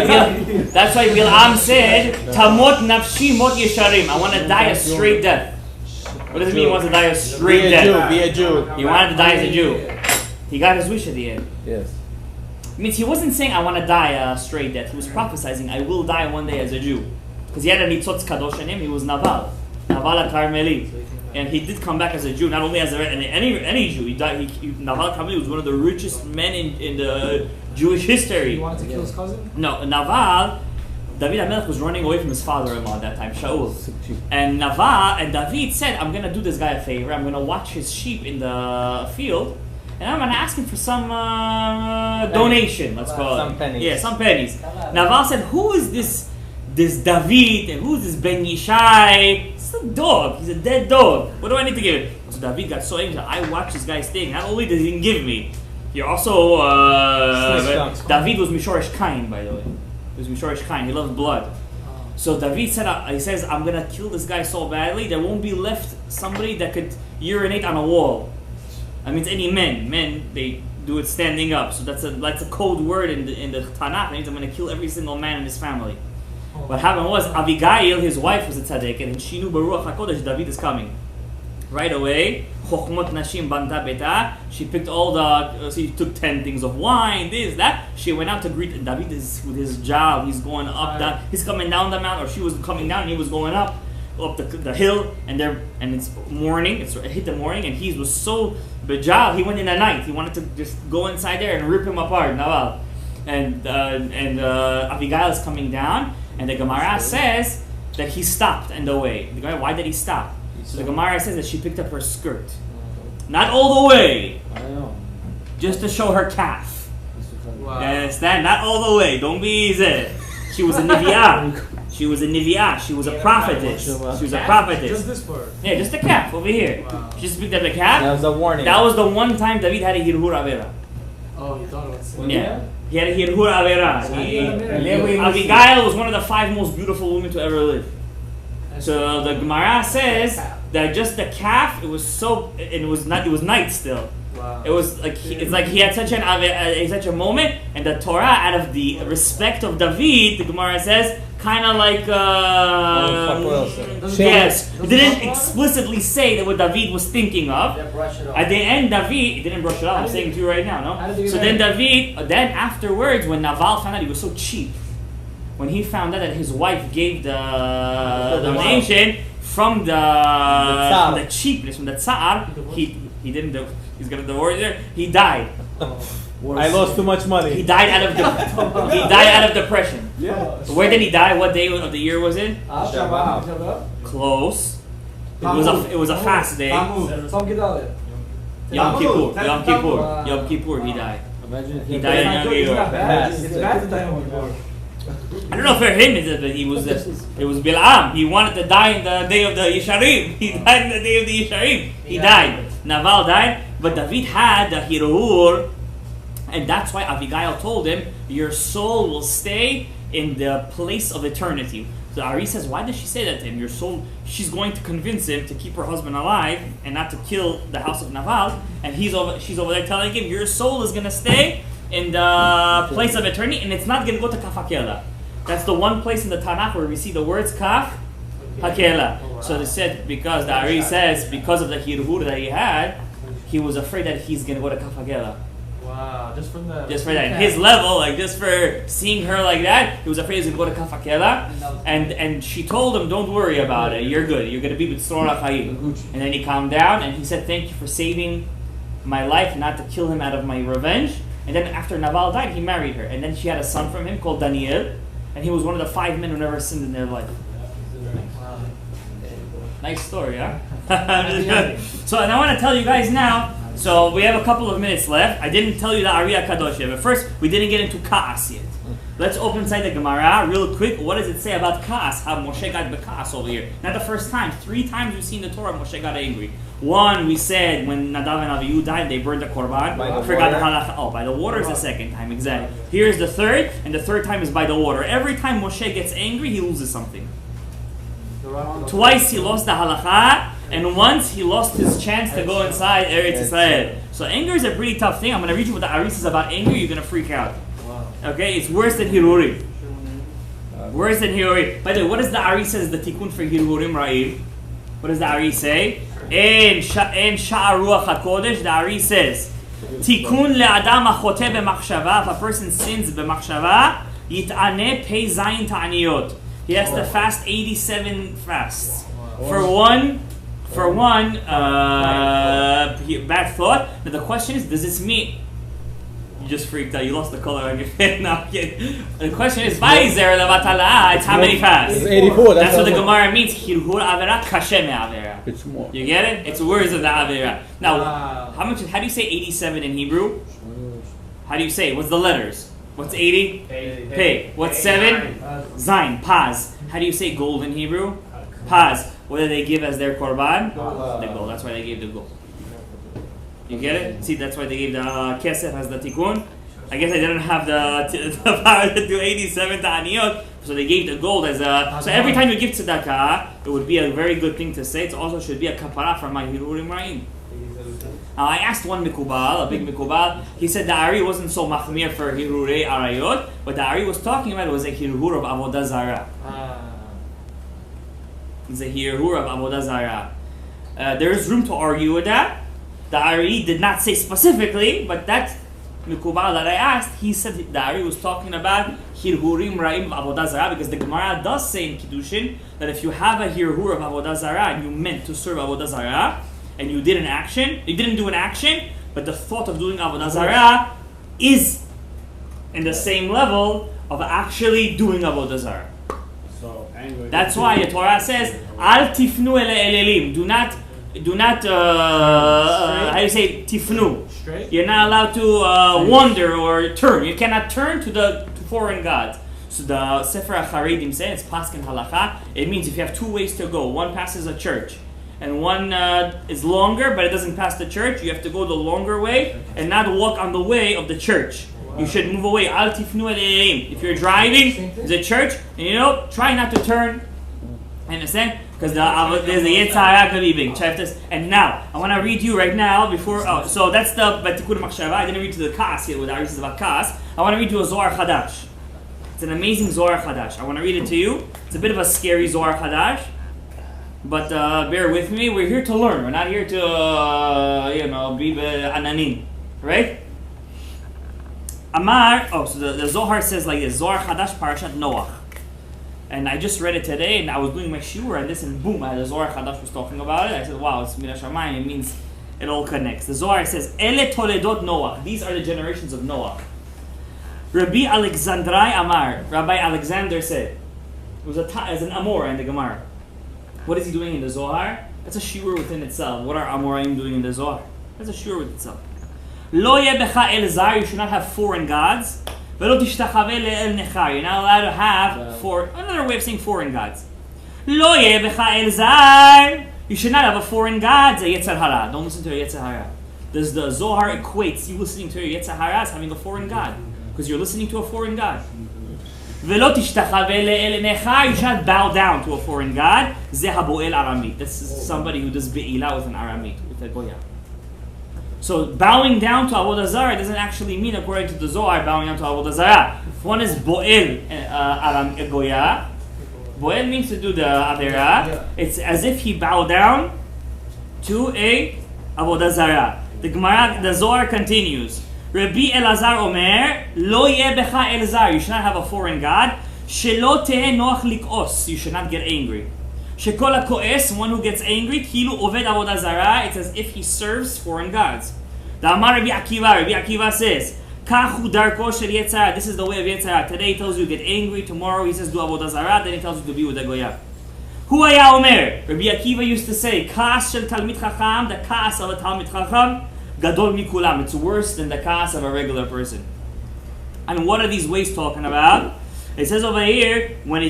Bilam said, Tamot nafshi mot yesharim. I want to die a straight death. What does it mean he wants to die a straight death? Be a Jew. He wanted to die as a Jew. He got his wish at the end. Yes. It means he wasn't saying, I want to die a straight death. He was prophesizing, I will die one day as a Jew. Because he had a nitzotz kadosh in him, he was Naval. Naval Karmeli. And he did come back as a Jew, not only as any Jew. Naval Karmeli was one of the richest men in the Jewish history. He wanted to kill his cousin? No, Naval, David HaMelech was running away from his father-in-law at that time, Shaul. And David said, I'm going to do this guy a favor. I'm going to watch his sheep in the field. And I'm going to ask him for some donation, let's call it. Some pennies. Yeah, some pennies. Naval said, who is this David? And who's this Ben Yishai? It's a dog. He's a dead dog. What do I need to give him? So David got so angry. I watched this guy staying. Not only did he didn't give me, he also... David was Mishorish Kain, by the way. He was Mishorish Kain. He loved blood. So David said, he says, I'm going to kill this guy so badly, there won't be left somebody that could urinate on a wall. That means any men. Men, they do it standing up. So that's a code word in the Tanakh. It means I'm going to kill every single man in his family. What happened was, Abigail, his wife, was a tzaddik, and she knew Baruch HaKodesh, David is coming. Right away, Chochmot Nashim Banta Beta, she picked all she took 10 things of wine, this, that. She went out to greet David with his job. He's going up, down. He's coming down the mountain, or she was coming down, and he was going up the hill, and it's morning, it hit the morning, and he was so bejal, he went in the night. He wanted to just go inside there and rip him apart, Naval. And Abigail is coming down, and the Gemara says that he stopped in the way. The Gemara, why did he stop? So the Gemara says that she picked up her skirt. Not all the way. Just to show her calf. Wow. Understand? Not all the way. Don't be easy. She was a Niviah. She was a prophetess. She was a prophetess. Just this part? Yeah, just the calf over here. Wow. She just picked up the calf. That was a warning. That was the one time David had a Hirhur Avera. Oh, you thought it was... Yeah. He had a Hirhur Avera. Abigail was one of the 5 most beautiful women to ever live. So the Gemara says that just the calf, it was night still. Wow. It was like it's like he had such a moment, and the Torah, out of the respect of David, the Gemara says, kind of like yes, it didn't explicitly say that what David was thinking of. At the end, David didn't brush it off. I'm saying to you right now, no. So then then afterwards, when Naval found out, he was so cheap. When he found out that his wife gave the donation from the cheapness, from the tsar, he didn't do. He's gonna divorce her. He died. I lost too much money. He died out of depression. Yeah. Where did he die? What day of the year was it? Shabbat. Close. It was a fast day. Yom Kippur. He died. Imagine if He died in Yom Kippur. It's bad to die on Kippur. I don't know for him but it was Bil'am. He wanted to die in the day of the Yisharim. He died in the day of the Yisharim. He died. Naval died, but David had the Hirur, and that's why Abigail told him, your soul will stay in the place of eternity. So Ari says, why does she say that to him? Your soul, she's going to convince him to keep her husband alive and not to kill the house of Naval, and she's over there telling him, your soul is going to stay in the place of eternity, and it's not going to go to Kaf HaKela. That's the one place in the Tanakh where we see the words Kaf HaKela. So they said, because the Ari says, because of the Hirhur that he had, he was afraid that he's going to go to Kaf HaKela. Wow, just for that. His level, like just for seeing her like that, he was afraid he was going to go to Kaf HaKela. And she told him, don't worry about it, you're good. You're going to be with Tzorah Chaim. And then he calmed down and he said, thank you for saving my life, not to kill him out of my revenge. And then after Naval died, he married her. And then she had a son from him called Daniel. And he was one of the 5 men who never sinned in their life. Nice story, huh? So, and I want to tell you guys now, so we have a couple of minutes left. I didn't tell you the Ari HaKadosh yet, but first, we didn't get into Ka'as yet. Let's open inside the Gemara real quick. What does it say about Ka'as? How Moshe got Beka'as over here. Not the first time. 3 times we've seen the Torah, Moshe got angry. One, we said when Nadav and Avihu died, they burned the Korban. By the Forgot the water. halacha. Oh, by the water is the second time, exactly. Here's the third, and the third time is by the water. Every time Moshe gets angry, he loses something. Twice he lost the halacha, and once he lost his chance to go inside Eretz Israel. So anger is a pretty tough thing. I'm going to read you what the Ari says about anger. You're going to freak out. Okay, it's worse than Hirurim. Worse than Hirurim. By the way, what does the Ari says the tikkun for Hirurim Ra'im? What does the Ari say? En sha'ar ruach hakodesh. The Ari says tikkun le'adam hachoteh b'machshava. If a person sins b'machshava, yit'aneh pei zayin ta'aniyot. He has to fast 87 fasts. For one bad thought. Now the question is, does this mean... You just freaked out. You lost the color on your face. No, I'm kidding. The question is, it's how many fasts? It's 84. That's what the Gemara means. Hirhur avera kashe me'avera. It's more. You get it? It's words of the avera. Now, how do you say 87 in Hebrew? How do you say it? What's the letters? What's 80? Pei. What's 7? Zayin. Paz. How do you say gold in Hebrew? Paz. What do they give as their korban? The gold. That's why they gave the gold. You get it? See, that's why they gave the kesef as the tikkun. I guess I didn't have the power to do 87 ta'aniyot, so they gave the gold as a... So every time you give tzedakah, it would be a very good thing to say. It also should be a kapara for my hirurim ra'im. I asked one mikubal, a big mikubal. He said the Ari wasn't so machmir for hirurei arayot, but the Ari was talking about was a hirur of avodah zarah. It's a hirur of avodah zarah. There is room to argue with that. The Ari did not say specifically, but that mikubal that I asked, he said the Ari was talking about hirhurim ra'im of avodah zarah, because the Gemara does say in Kiddushin that if you have a hirhur of avodah zarah and you meant to serve avodah zarah, and you didn't do an action, but the thought of doing avodah zarah is in the same level of actually doing avodah zarah. So angry. That's why the Torah says, "Al tifnu ele elelim." Do not. How do you say tifnu? Straight? You're not allowed to wander or turn. You cannot turn to foreign gods. So the Sefer HaCharedim says, it's Paskin Halacha. It means if you have 2 ways to go, one passes a church, and one is longer, but it doesn't pass the church, you have to go the longer way and not walk on the way of the church. Wow. You should move away. Al tifnu eleim. If you're driving, there's a church, and try not to turn. Understand? Because there's a Yetzirah could be big. Check this. And now, I want to read you right now before... so that's the Batikud Machshava. I didn't read to the Kas yet, what Ari says about Kas. I want to read you a Zohar Chadash. It's an amazing Zohar Chadash. I want to read it to you. It's a bit of a scary Zohar Chadash. But bear with me. We're here to learn. We're not here to, be ananin. Right? Amar... so the Zohar says like this. Zohar Chadash Parashat Noach. And I just read it today, and I was doing my shiur, and boom, the Zohar Chadash was talking about it. I said, wow, it's Midrash Shamayim. It means it all connects. The Zohar says, Ele Toledot Noach. These are the generations of Noach. Rabbi Alexandrai Amar. Rabbi Alexander said, it was as an Amor in the Gemara. What is he doing in the Zohar? That's a shiur within itself. What are Amoraim doing in the Zohar? That's a shiur within itself. Lo yebecha el zar. You should not have foreign gods. You're not allowed to have another way of saying foreign gods. You should not have a foreign god. Don't listen to your Yetzer Hara. Does the Zohar equates you listening to your Yetzer Hara as having a foreign god? Because you're listening to a foreign god. You should not bow down to a foreign god. This is somebody who does be'ilah with an Aramit, with a Goya. So bowing down to Avodah Zarah doesn't actually mean, according to the Zohar, bowing down to Avodah Zarah. If one is bo'el Aram Goya, bo'el means to do the Averah. It's as if he bowed down to a Avodah Zarah. The Zohar continues. Rabbi Elazar Omer, Lo yeh becha elzar. You should not have a foreign god. Shelo teheh noach lik'os. You should not get angry. Shekol ha'ko'es, one who gets angry, kilu oved avodah zarah. It's as if he serves foreign gods. The Amar Rabbi Akiva says, Kachu darko shel Yetzer Hara. This is the way of Yetzer Hara. Today he tells you to get angry. Tomorrow he says do avodah zarah. Then he tells you to be with a goya. Hu haya omer. Rabbi Akiva used to say, Kaas shel talmid chacham. The kaas of a talmid chacham, gadol mikulam. It's worse than the kaas of a regular person. And what are these ways talking about? It says over here, when he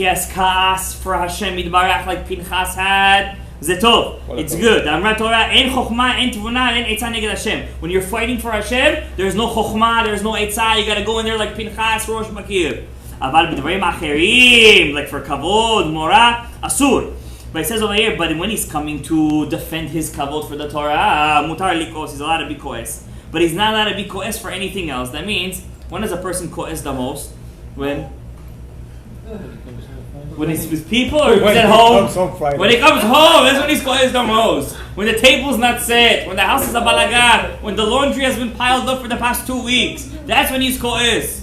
has kaas for Hashem Yitbarach like Pinchas had, zetov, it's good. Amrat Torah, en chokhmah, en tvuna, en etzah neged Hashem. When you're fighting for Hashem, there's no chokhmah, there's no etzah. You got to go in there like Pinchas, Rosh Makir. Aval b'dvarim acherim, like for kavod, mora, asur. But it says over here, but when he's coming to defend his kavod for the Torah, mutar likos, he's allowed to be koes. But he's not allowed to be koes for anything else. That means, when is a person koes the most? When he's with people or he's at home? When he comes home, that's when he's koes the most. When the table's not set, when the house is a balagan, when the laundry has been piled up for the past 2 weeks, that's when he's koes.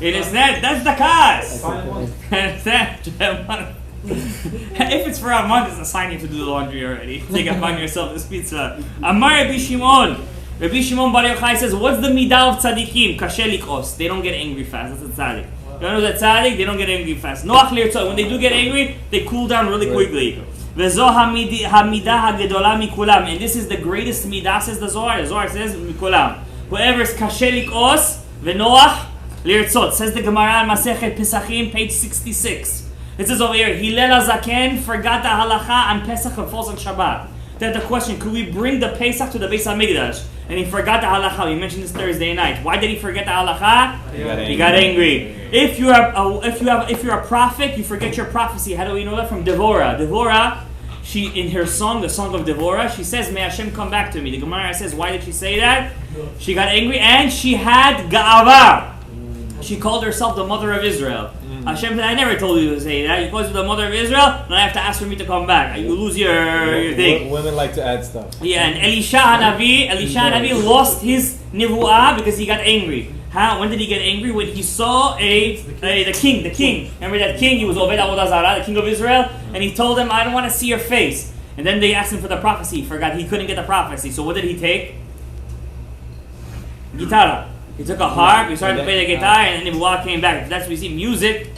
It is that. That's the cause. If it's for a month, it's a sign you have to do the laundry already. Take upon yourself this pizza. Amar Rabbi Shimon. Rabbi Shimon Bar Yochai says, what's the midah of tzaddikim? Kasher likos. They don't get angry fast. That's a tzaddik. You know that tzaddik? They don't get angry fast. Noach lirtzot. When they do get angry, they cool down really quickly. Vezo hamidah hagedolah mikulam. And this is the greatest midah, says the Zohar. The Zohar says mikulam. Whoever is kasher likos, venoach lirtzot. Says the Gemara on Masechet Pesachim, page 66. It says over here, Hillel HaZaken forgot the halacha on Pesach and falls on Shabbat. Then the question, could we bring the Pesach to the Beis HaMikdash? And he forgot the halacha. We mentioned this Thursday night. Why did he forget the halacha? He got angry. If you're a prophet, you forget your prophecy. How do we know that? From Devorah. Devorah, she in her song, the song of Devorah, she says, "May Hashem come back to me." The Gemara says, why did she say that? She got angry and she had ga'ava. She called herself the mother of Israel. Hashem said, I never told you to say that. You called you the mother of Israel, then I have to ask for me to come back. You lose your thing. Women like to add stuff. Yeah, and Elisha Hanavi lost his nivu'ah because he got angry. How? When did he get angry? When he saw the king. Remember that king? He was Oved Avodah Zarah, the king of Israel, and he told him, I don't want to see your face. And then they asked him for the prophecy. He forgot. He couldn't get the prophecy. So what did he take? Guitar. He took a harp, he started to play the guitar, and the nivu'ah came back. That's what we see. Music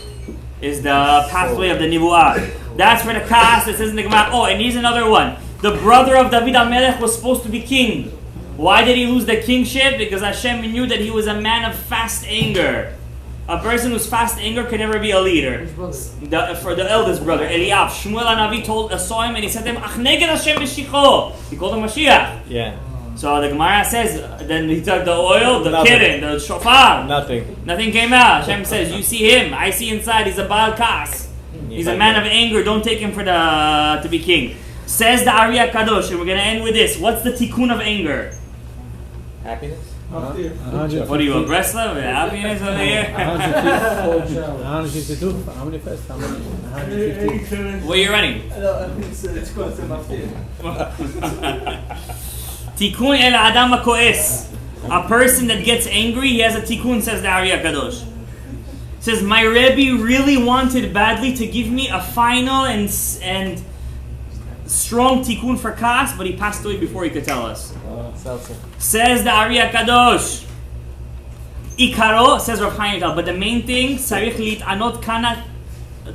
is the pathway of the nivu'ah. That's for the cast that says in the Gemara. Oh, and here's another one. The brother of David HaMelech was supposed to be king. Why did he lose the kingship? Because Hashem knew that he was a man of fast anger. A person who's fast anger can never be a leader. For the eldest brother, Eliab, Shmuel HaNavi saw him and he said to him, Ach neged Hashem Meshicho. He called him Mashiach. Yeah. So the Gemara says, then he took the oil, the keren, the shofar. Nothing came out. Hashem says, you see him, I see inside, he's a Baal Kas. He's a man of anger, don't take him to be king. Says the Ari HaKadosh, and we're going to end with this. What's the tikkun of anger? Happiness? What are you, a Breslau? Happiness over here? 152. How many first? 150. What are you running? It's close to Tikkun el Adam HaKo'es. A person that gets angry, he has a tikkun, says the Ari HaKadosh. Says, my Rebbe really wanted badly to give me a final and strong tikkun for Kas, but he passed away before he could tell us. Says the Ari HaKadosh. Ikaro, says Rav Chaim Vital, but the main thing, Sarich lit'anot kana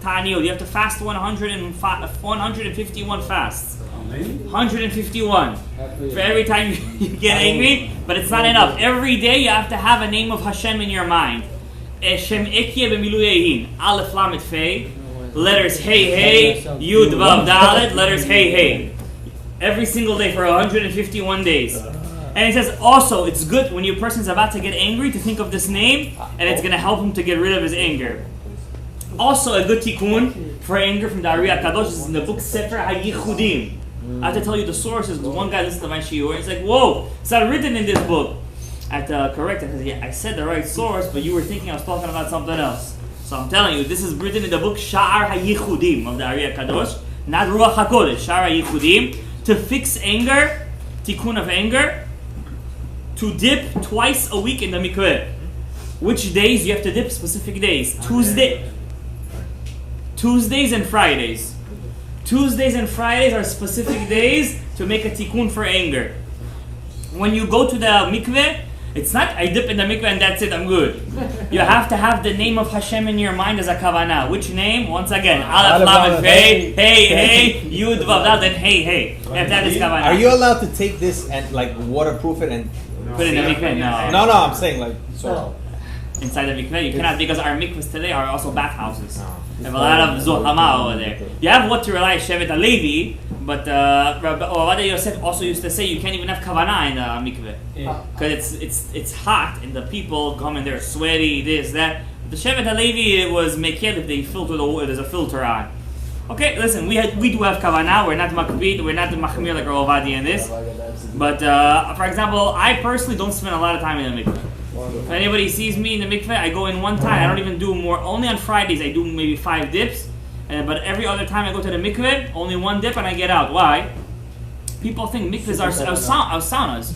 ta'aniyot. You have to fast 151 fasts. 151 for every time you get angry, but it's not enough. Every day you have to have a name of Hashem in your mind. Shem Ekyeh b'miluyehin. Aleph Lamed Fei. Letters Hey Hey. Yud Vav Dalet. Letters Hey Hey. Every single day for 151 days. And it says also, it's good when your person's about to get angry to think of this name, and it's going to help him to get rid of his anger. Also, a good tikkun for anger from the Ari HaKadosh is in the book Sefer HaYichudim. I have to tell you the sources, because one guy listened to my shiur, and he's like, whoa, it's not written in this book. I had to correct it, because I said the right source, but you were thinking I was talking about something else. So I'm telling you, this is written in the book Sha'ar HaYichudim of the Ari HaKadosh, not Ruach HaKodesh, Sha'ar HaYichudim, to fix anger, tikkun of anger, to dip twice a week in the mikveh. Which days you have to dip? Specific days. Tuesdays and Fridays. Tuesdays and Fridays are specific days to make a tikkun for anger. When you go to the mikveh, it's not I dip in the mikveh and that's it, I'm good. You have to have the name of Hashem in your mind as a kavanah. Which name? Once again, Aleph Lamed Hey, Hey Hey, Yud Vav Dalet, then Hey Hey. If that is kavanah. Are you allowed to take this and like waterproof it and put it in the mikveh? No, I'm saying like sort of. Inside the mikveh, you cannot, because our mikvahs today are also bathhouses. We have a lot of zohama over there. You have what to rely Shevet HaLevi, but Rav Yosef also used to say you can't even have kavanah in the mikveh because it's hot and the people come and they're sweaty, this that. The Shevet HaLevi, it was mekel if they filter the water. There's a filter on. Okay, listen, we do have kavanah. We're not makbid. We're not the machmir like Rav Ovadia in this. But for example, I personally don't spend a lot of time in the mikveh. If anybody sees me in the mikveh, I go in one time. I don't even do more. Only on Fridays I do maybe 5 dips. But every other time I go to the mikveh, only 1 dip and I get out. Why? People think mikvehs are saunas.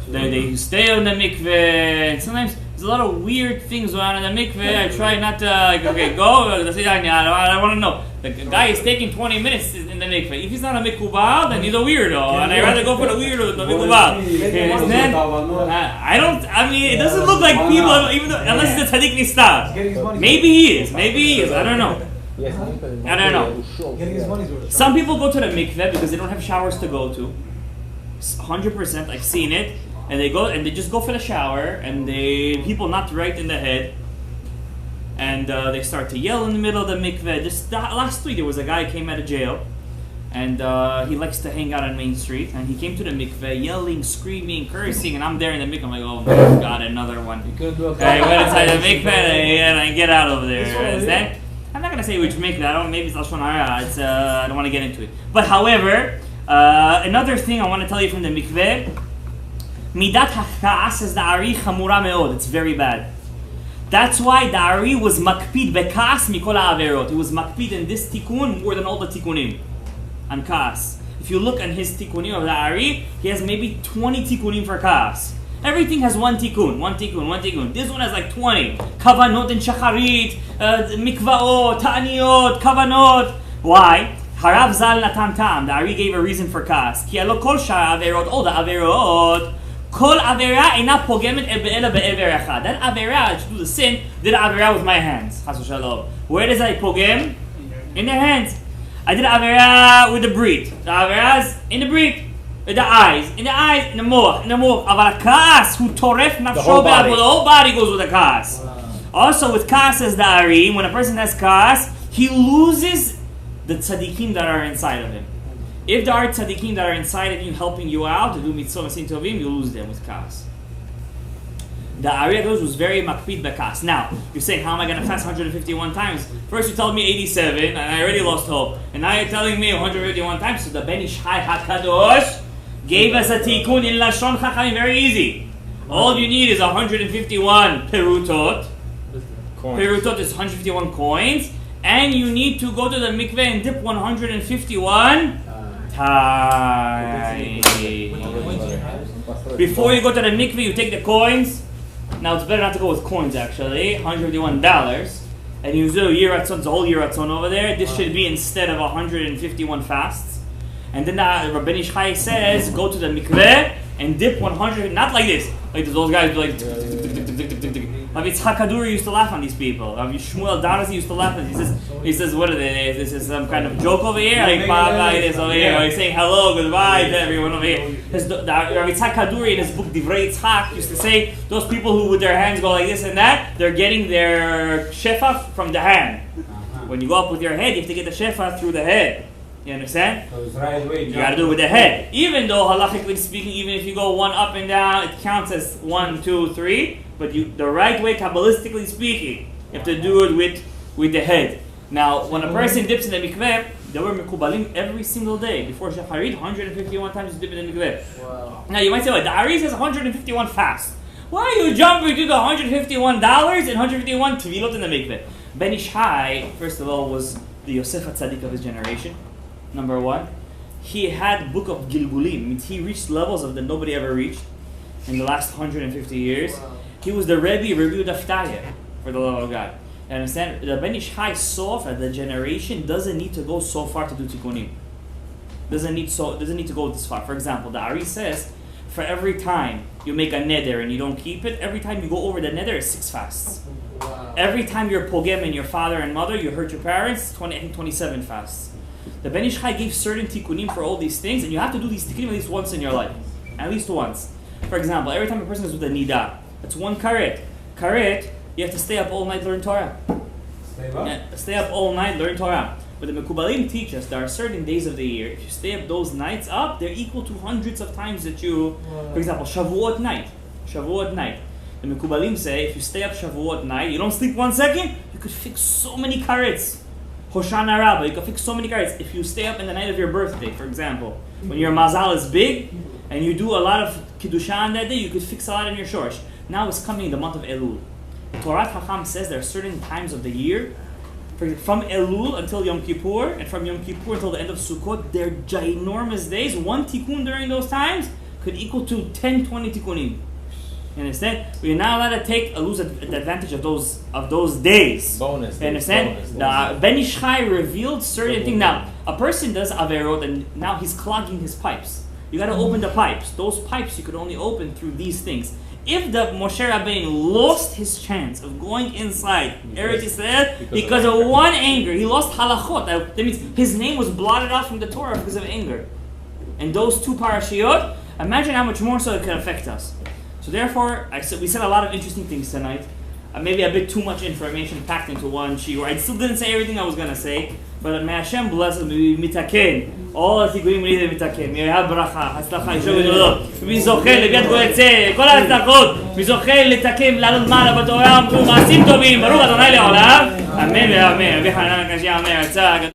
They stay in the mikveh. And sometimes there's a lot of weird things going on in the mikveh. I try not to, okay, go. I don't want to know. The guy is taking 20 minutes in the mikveh. If he's not a mikubal, then he's a weirdo. And I'd rather go for the weirdo than the mikubal. I mean, it doesn't look like people, even though, unless it's a tzaddik nistar. Maybe he is. I don't know. Some people go to the mikveh because they don't have showers to go to. 100%, I've seen it. And they go and they just go for the shower, and people not right in the head. And they start to yell in the middle of the mikveh. Just last week there was a guy who came out of jail, and he likes to hang out on Main Street. And he came to the mikveh yelling, screaming, cursing, and I'm there in the mikveh. I'm like, oh my God, another one. I went inside the mikveh and I get out over there. Understand? I'm not gonna say which mikveh. Maybe it's Lashon Hara. I don't want to get into it. But however, another thing I want to tell you from the mikveh. Midat ha'ka'as says the Ari chamura meod. It's very bad. That's why the Ari was makpid beka'as mikol ha'averot. He was makpid in this tikkun more than all the tikkunim on ka'as. If you look on his tikkunim of the Ari, he has maybe 20 tikkunim for ka'as. Everything has one tikkun. This one has like 20. Kavanot and shacharit, mikvaot, ta'aniyot, kavanot. Why? Harav zal natan ta'am. The Ari gave a reason for ka'as. Ki alo kol shar averot, all the averot. Kol avera ina pogemet ela be'ever echad. That avera, to do the sin, did avera with my hands. Chas v'shalom. Where does I pogem? In the hands. I did avera with the breed. The averas in the breed. With the eyes. In the moach. Aval ka'as hu toref nafsho be'avod. The whole body goes with the ka'as. Also with ka'as as the Ari, when a person has ka'as, he loses the tzaddikim that are inside of him. If there are tzaddikim that are inside of you helping you out to do mitzvah and tovim, you lose them with ka'as. The Ari HaKadosh was very makpid b'ka'as. Now, you're saying, how am I going to fast 151 times? First you told me 87, and I already lost hope. And now you're telling me 151 times. So the Ben Ish Chai HaKadosh gave us a tikkun in Lashon Chachamim, very easy. All you need is 151 perutot. Perutot is 151 coins. And you need to go to the mikveh and dip 151 times. Before you go to the mikveh, you take the coins. Now it's better not to go with coins actually. $151. And you do year ratzon, the whole year ratzon over there. This should be instead of 151 fasts. And then Rabbi Ish Chai says, go to the mikveh and dip 100. Not like this. Like those guys do like. Rav Yitzchak Kaduri used to laugh on these people. Rav Shmuel Darzi used to laugh at them. He says, what are they? This is some kind of joke over here? Like, Baba, it is over here. Or he's saying hello, goodbye to everyone over here. Rav Yitzchak Kaduri in his book, Divrei Yitzchak, used to say, those people who with their hands go like this and that, they're getting their shefa from the hand. When you go up with your head, you have to get the shefa through the head. You understand? So it's right way. You gotta do it with the head. Even though halachically speaking, even if you go one up and down, it counts as 1, 2, 3. But the right way, kabbalistically speaking, you have to do it with the head. Now, when a person dips in the mikveh, they were mekubalim every single day. Before shacharit, 151 times you dip in the mikveh. Wow. Now you might say, well, the Ari says 151 fast. Why are you jumping to the $151 and 151 tevilot in the mikveh? Ben Ish Hai, first of all, was the Yosef HaTzadik of his generation. Number one, he had book of Gilgulim, means he reached levels of that nobody ever reached in the last 150 years. Wow. He was the Rebbe Daftaya, for the love of God. And understand, the Ben Ish Hai saw that the generation doesn't need to go so far to do tikkunim. Doesn't need to go this far. For example, the Ari says, for every time you make a neder and you don't keep it, every time you go over the neder is 6 fasts. Wow. Every time you're pogem in your father and mother, you hurt your parents, 27 fasts. The Ben Ish Chai gave certain tikkunim for all these things, and you have to do these tikkunim at least once in your life. At least once. For example, every time a person is with a nida, it's 1 karet. Karet, you have to stay up all night, learn Torah. Stay up all night, learn Torah. But the Mekubalim teach us there are certain days of the year, if you stay up those nights up, they're equal to hundreds of times that you, for example, Shavuot night. The Mekubalim say, if you stay up Shavuot night, you don't sleep 1 second, you could fix so many karets. Hoshana Rabbah, you can fix so many karets. If you stay up in the night of your birthday, for example, when your mazal is big, and you do a lot of Kiddusha on that day, you could fix a lot in your shorsh. Now it's coming the month of Elul. Torah Chacham says there are certain times of the year, from Elul until Yom Kippur, and from Yom Kippur until the end of Sukkot, they're ginormous days. 1 tikkun during those times could equal to 10, 20 tikkunim. You understand? We're not allowed to take lose the advantage of those days. Bonus. You understand? The Ben Ish Chai revealed certain things. Now, a person does averot and now he's clogging his pipes. You got to open the pipes. Those pipes you could only open through these things. If the Moshe Rabbeinu lost his chance of going inside Eretz Yisrael because of one anger, he lost halachot. That means his name was blotted out from the Torah because of anger. And those 2 parashiyot, imagine how much more so it could affect us. So therefore, we said a lot of interesting things tonight. Maybe a bit too much information packed into one shiur. I still didn't say everything I was going to say, but may Hashem bless us, mitaken. All the tikunim we need to mitaken. May have bracha, hatzlacha, yishov v'dodot. מי זוכה לביאת כל יצא, כל ההצלחות. מי זוכה לתקן, לעלות מעלה בתורה, מעשים טובים. ברוך ה' לעולם. אמן ואמן. רבי חנן הקשיא אומר,